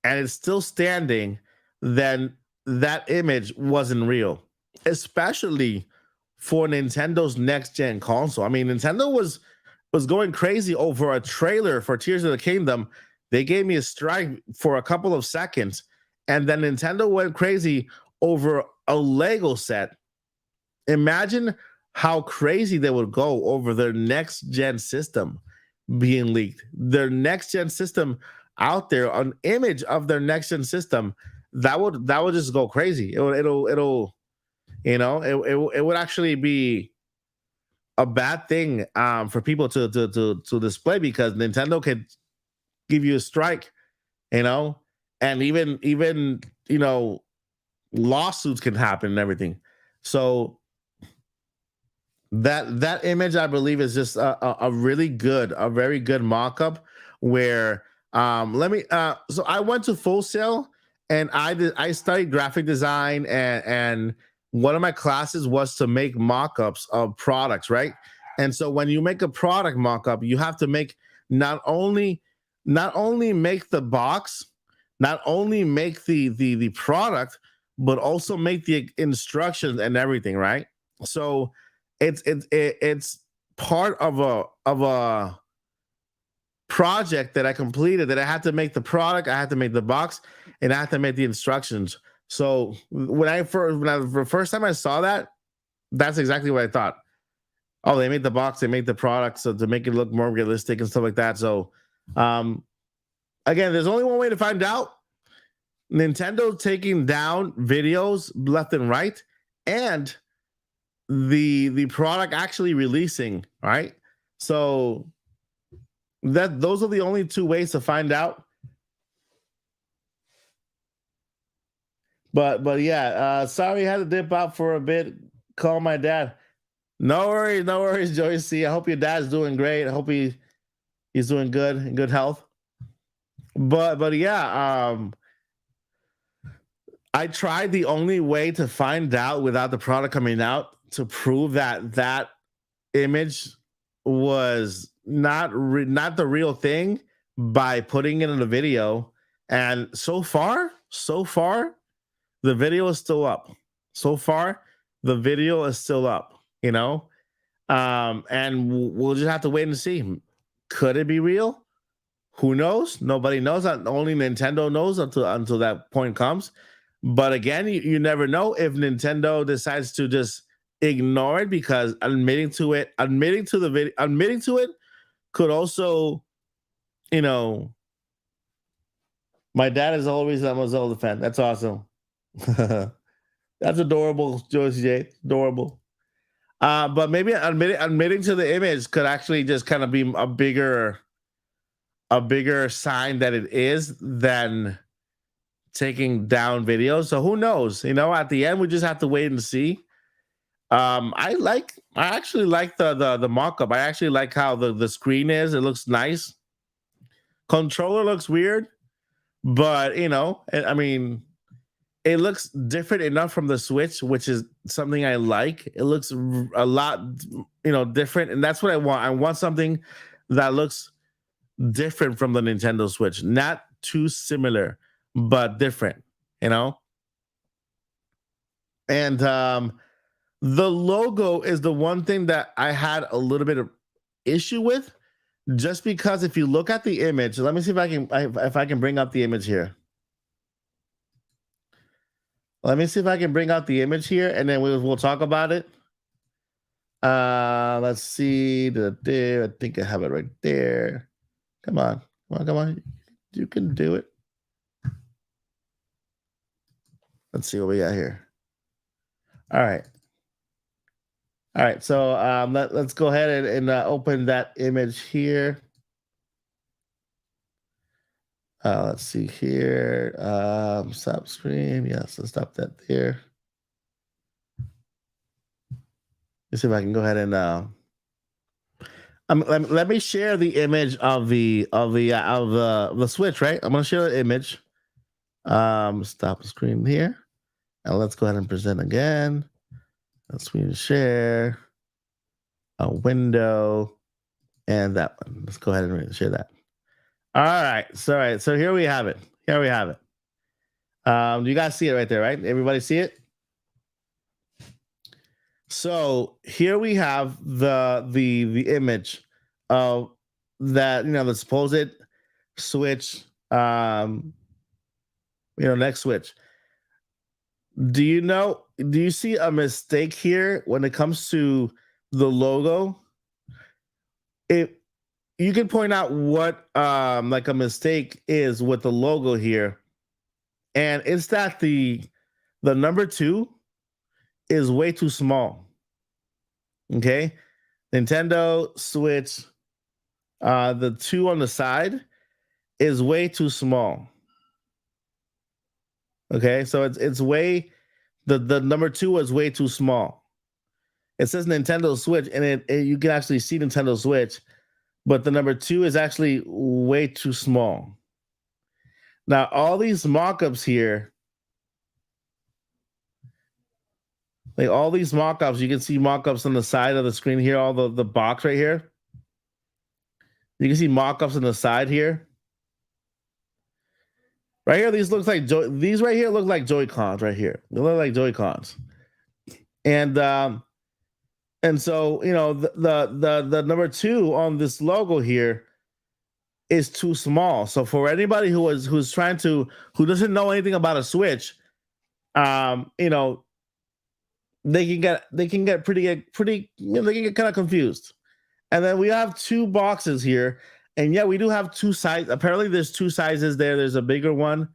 and it's still standing, then that image wasn't real, especially for Nintendo's next gen console. I mean, Nintendo was going crazy over a trailer for Tears of the Kingdom. They gave me a strike for a couple of seconds, and then Nintendo went crazy over a Lego set. Imagine how crazy they would go over their next gen system being leaked. Their next gen system out there, an image of their next gen system, that would just go crazy. It'll it would actually be a bad thing for people to display, because Nintendo could give you a strike, you know, and even lawsuits can happen and everything. So that image, I believe, is just a really good, a very good mock-up where let me so I went to Full Sail, and I studied graphic design, and one of my classes was to make mock-ups of products, right? And so when you make a product mock-up, you have to make not only make the box, not only make the product, but also make the instructions and everything, right? So it's part of a project that I completed, that I had to make the product, I had to make the box, and I had to make the instructions. So the first time I saw that, that's exactly what I thought. Oh, they made the box, they made the product, so to make it look more realistic and stuff like that. So um again, there's only one way to find out. Nintendo taking down videos left and right, and the product actually releasing, right? So those are the only two ways to find out. But yeah, sorry I had to dip out for a bit. Call my dad. No worries, Joyce. I hope your dad's doing great. I hope he's doing good, in good health. But yeah, I tried the only way to find out without the product coming out, to prove that image was not the real thing, by putting it in a video. And so far the video is still up. So far the video is still up, and we'll just have to wait and see. Could it be real? Who knows? Nobody knows. Only Nintendo knows until that point comes. But again, you never know if Nintendo decides to just ignore it, because admitting to it could also, you know, my dad is always a Zelda fan. That's awesome. That's adorable, Josie J. Adorable. But maybe admitting to the image could actually just kind of be a bigger sign that it is, than taking down videos. So who knows? At the end, we just have to wait and see. I actually like the mock-up. I actually like how the screen is. It looks nice. Controller looks weird, but I mean, it looks different enough from the Switch, which is something I like. It looks a lot, different, and that's what I want. I want something that looks different from the Nintendo Switch, not too similar, but different, you know. And the logo is the one thing that I had a little bit of issue with, just because if you look at the image, let me see if I can bring up the image here. Let me see if I can bring out the image here, and then we'll talk about it. Let's see. I think I have it right there. Come on. You can do it. Let's see what we got here. All right. All right, so let's go ahead and open that image here. Let's see here. Stop screen. Yes, let's stop that there. Let's see if I can go ahead and let me share the image of the Switch. Right, I'm gonna share the image. Stop the screen here, and let's go ahead and present again. Let's share a window and that one. Let's go ahead and share that. All right, so here we have it. Here we have it. You guys see it right there, right? Everybody see it? So here we have the image of that, the supposed Switch, next Switch. Do you see a mistake here when it comes to the logo? You can point out what like a mistake is with the logo here, and it's that the number 2 is way too small. Okay, Nintendo Switch, the 2 on the side is way too small. Okay, so it's way the number 2 is way too small. It says Nintendo Switch, and it you can actually see Nintendo Switch, but the number 2 is actually way too small. Now, all these mock-ups here, like all these mock-ups, you can see mock-ups on the side of the screen here, all the box right here. You can see mock-ups on the side here. Right here, these right here look like Joy-Cons right here. They look like Joy-Cons. And so, the number 2 on this logo here is too small. So for anybody who doesn't know anything about a Switch, they can get pretty, they can get kind of confused. And then we have 2 boxes here, and yeah, we do have 2 sizes. Apparently, there's 2 sizes there. There's a bigger one,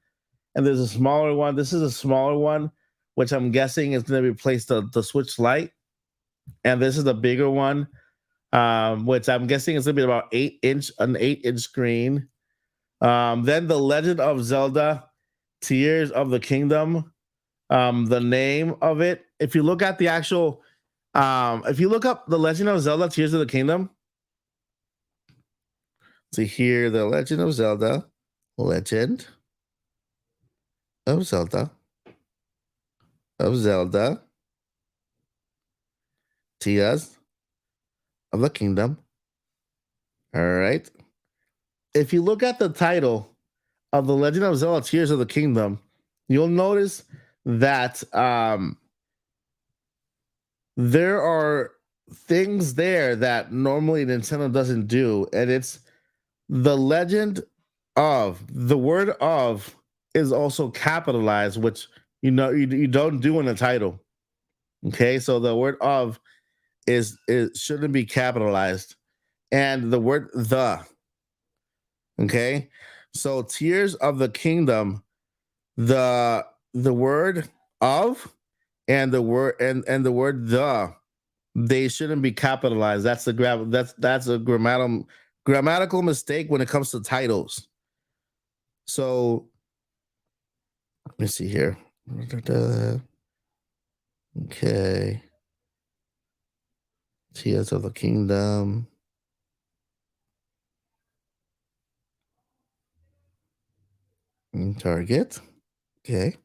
and there's a smaller one. This is a smaller one, which I'm guessing is going to replace the Switch Lite, and this is the bigger one, which I'm guessing is going to be about an 8-inch screen. Then the Legend of Zelda, Tears of the Kingdom. The name of it, if you look at the actual, if you look up the Legend of Zelda Tears of the Kingdom, see here, the Legend of Zelda Tears of the Kingdom. All right, if you look at the title of the Legend of Zelda Tears of the Kingdom, you'll notice that there are things there that normally Nintendo doesn't do, and it's the legend of. The word "of" is also capitalized, which you don't do in the title. Okay, so the word "of" shouldn't be capitalized, and the word "the." Okay, so Tears of the Kingdom, the word "of" and the word and the word "the," they shouldn't be capitalized. That's a grammatical mistake when it comes to titles. So let me see here. Okay, Tears of the Kingdom. Target. Okay.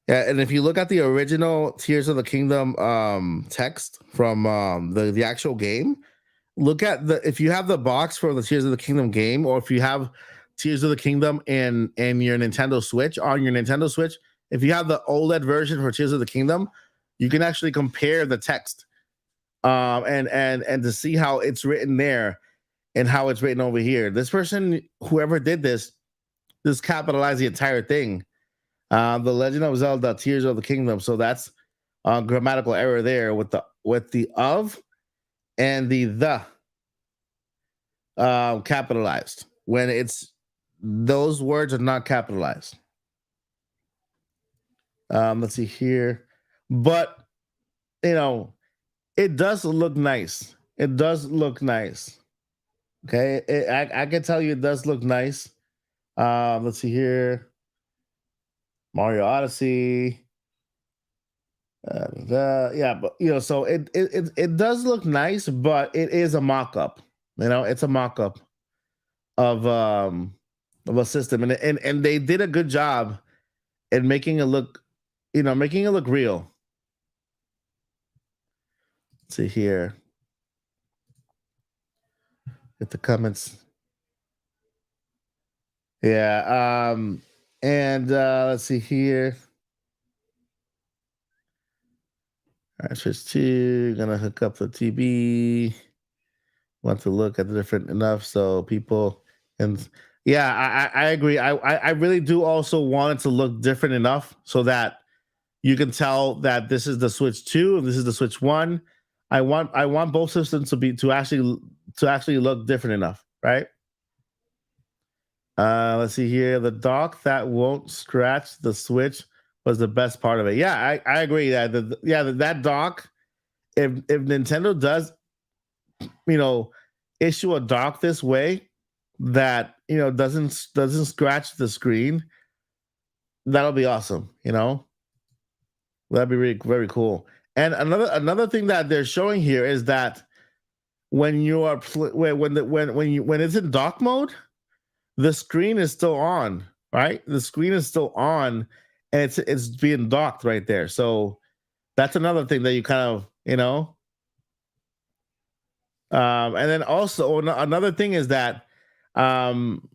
Yeah, and if you look at the original Tears of the Kingdom text from the actual game, look at if you have the box for the Tears of the Kingdom game, or if you have Tears of the Kingdom in your Nintendo Switch, on your Nintendo Switch, if you have the OLED version for Tears of the Kingdom, you can actually compare the text and to see how it's written there and how it's written over here. This person, whoever did this capitalized the entire thing. The Legend of Zelda Tears of the Kingdom. So that's a grammatical error there with the "of" and the capitalized, when those words are not capitalized. Let's see here. But it does look nice. It does look nice. Okay, I can tell you it does look nice. Let's see here, Mario Odyssey. Yeah, but so it does look nice, but it is a mock-up. It's a mock-up of of a system, and they did a good job in making it look, making it look real. Let's see here, get the comments. Yeah, and let's see here. All right, switch to gonna hook up the TV. Want to look at the different enough so people and yeah, I agree. I really do also want it to look different enough so that you can tell that this is the Switch 2 and this is the Switch 1. I want both systems to actually look different enough, right? Let's see here. The dock that won't scratch the Switch was the best part of it. Yeah, I agree that that dock, if Nintendo does, you know, issue a dock this way that doesn't scratch the screen, that'll be awesome. That'd be really very cool. And another thing that they're showing here is that when you are when it's in dock mode, the screen is still on, right? The screen is still on, and it's being docked right there. So that's another thing that you kind of and then also another thing is that um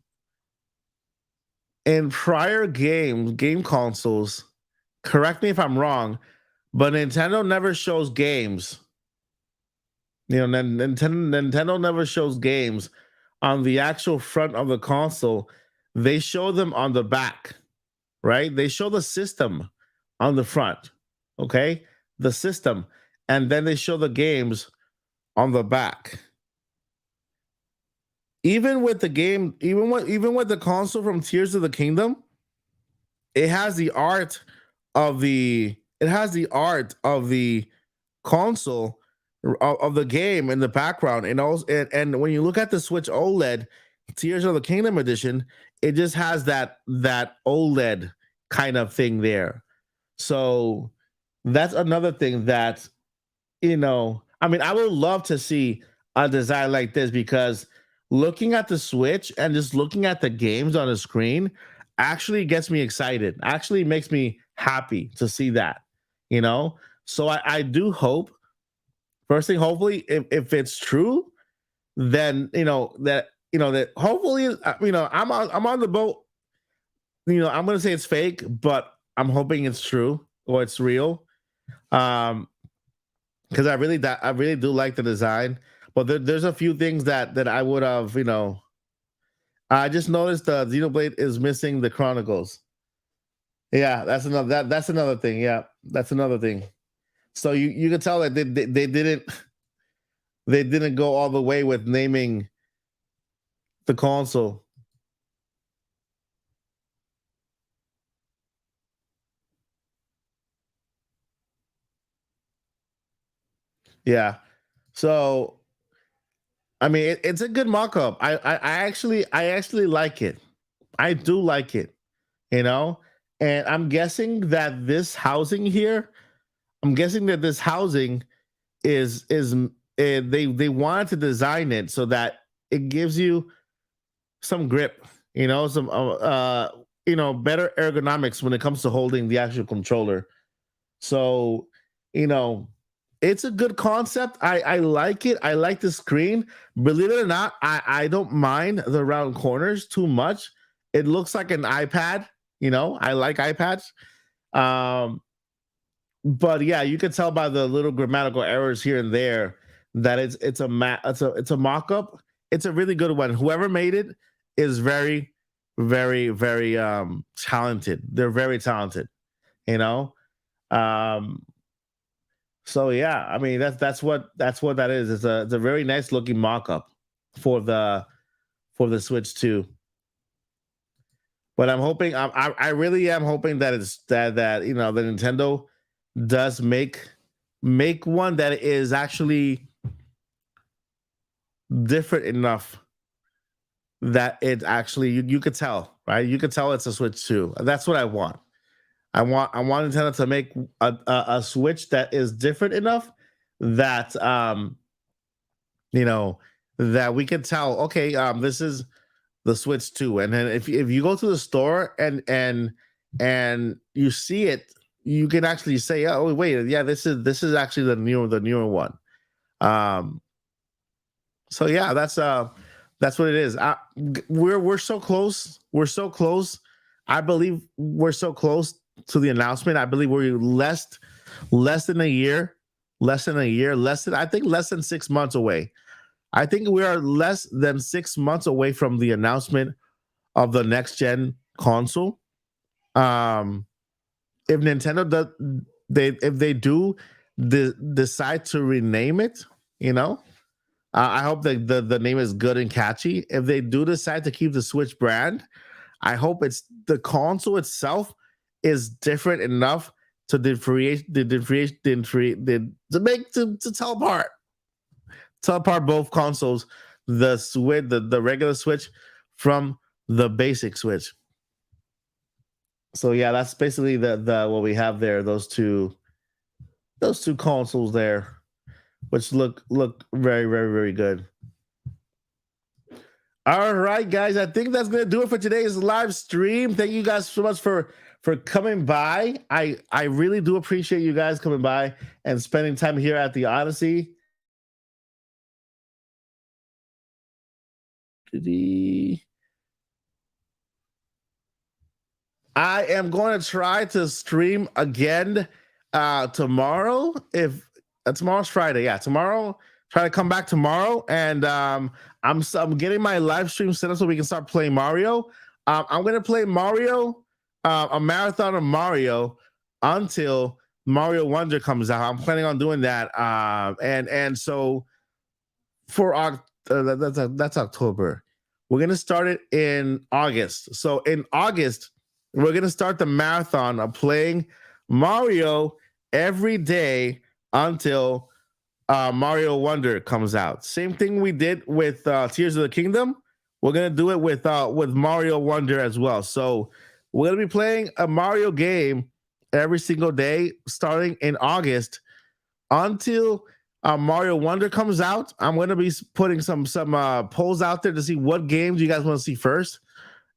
in prior game consoles, correct me if I'm wrong, but Nintendo never shows games. Nintendo never shows games on the actual front of the console. They show them on the back, right? They show the system on the front, okay? The system, and then they show the games on the back. Even with the game, even with the console from Tears of the Kingdom, it has the art of the console of the game in the background, and also and when you look at the Switch OLED Tears of the Kingdom edition, it just has that OLED kind of thing there. So that's another thing that I mean, I would love to see a design like this because looking at the Switch and just looking at the games on the screen actually gets me excited. Actually makes me happy to see that, you know? So I do hope, first thing, hopefully, if it's true, then that hopefully, I'm on the boat. I'm gonna say it's fake, but I'm hoping it's true or it's real. Um, because I really do like the design, but there's a few things that I would have. I just noticed the Xenoblade is missing the Chronicles. Yeah, that's another thing. Yeah, that's another thing. So you can tell that they didn't go all the way with naming the console. Yeah. So I mean, it's a good mock-up. I actually like it. I do like it. You know, and I'm guessing that this housing here. I'm guessing that this housing is they wanted to design it so that it gives you some grip. Some better ergonomics when it comes to holding the actual controller. So, you know, it's a good concept. I like it. I like the screen. Believe it or not, I don't mind the round corners too much. It looks like an iPad. I like iPads. Um, but yeah, you can tell by the little grammatical errors here and there that it's a mock-up. It's a really good one. Whoever made it is very, very, very talented. They're very talented, you know. Um, so yeah, I mean that's what that is. It's a very nice looking mock-up for the Switch 2. But I'm hoping I really am hoping that it's that the Nintendo does make make one that is actually different enough that it actually you could tell, right? You could tell it's a Switch 2. That's what I want. I want Nintendo to make a Switch that is different enough that you know that we can tell, okay, this is the Switch 2. And then if you go to the store and you see it, you can actually say, oh wait, yeah, this is actually the newer one. Um so yeah, that's what it is. We're so close. We're so close. I believe we're so close to the announcement. I believe we're less than a year, I think less than 6 months away. I think we are less than 6 months away from the announcement of the next gen console. Um, if Nintendo does, if they do decide to rename it, you know, I hope that the name is good and catchy. If they do decide to keep the Switch brand, I hope it's the console itself is different enough to to tell apart both consoles, the Switch, the regular Switch from the basic Switch. So yeah, that's basically the what we have there. Those two consoles there, which look very very very good. All right, guys, I think that's gonna do it for today's live stream. Thank you guys so much for coming by. I really do appreciate you guys coming by and spending time here at the Odyssey. I am going to try to stream again tomorrow. If tomorrow's Friday, yeah, tomorrow. Try to come back tomorrow, and I'm getting my live stream set up so we can start playing Mario. I'm gonna play Mario, a marathon of Mario until Mario Wonder comes out. I'm planning on doing that, and so for that's October. We're gonna start it in August. So in August, we're gonna start the marathon of playing Mario every day until Mario Wonder comes out. Same thing we did with Tears of the Kingdom. We're gonna do it with Mario Wonder as well. So we're gonna be playing a Mario game every single day starting in August until Mario Wonder comes out. I'm going to be putting some polls out there to see what games you guys want to see first.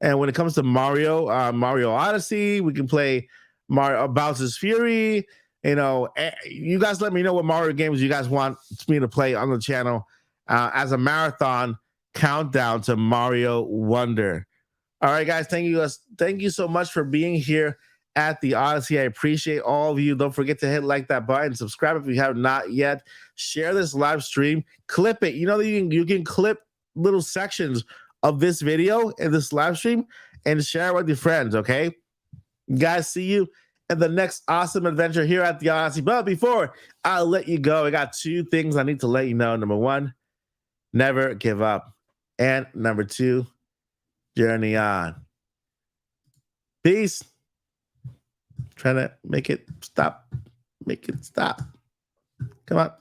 And when it comes to Mario Odyssey, we can play Mario Bowser's Fury. You know, you guys let me know what Mario games you guys want me to play on the channel as a marathon countdown to Mario Wonder. All right, guys, thank you so much for being here at the Odyssey. I appreciate all of you. Don't forget to hit like that button, subscribe if you have not yet, share this live stream, clip it. You know that you can clip little sections of this video in this live stream and share it with your friends. Okay, guys, see you in the next awesome adventure here at the Odyssey. But before I let you go, I got two things I need to let you know. Number one, never give up, and number two, journey on. Peace. Trying to make it stop. Make it stop. Come on.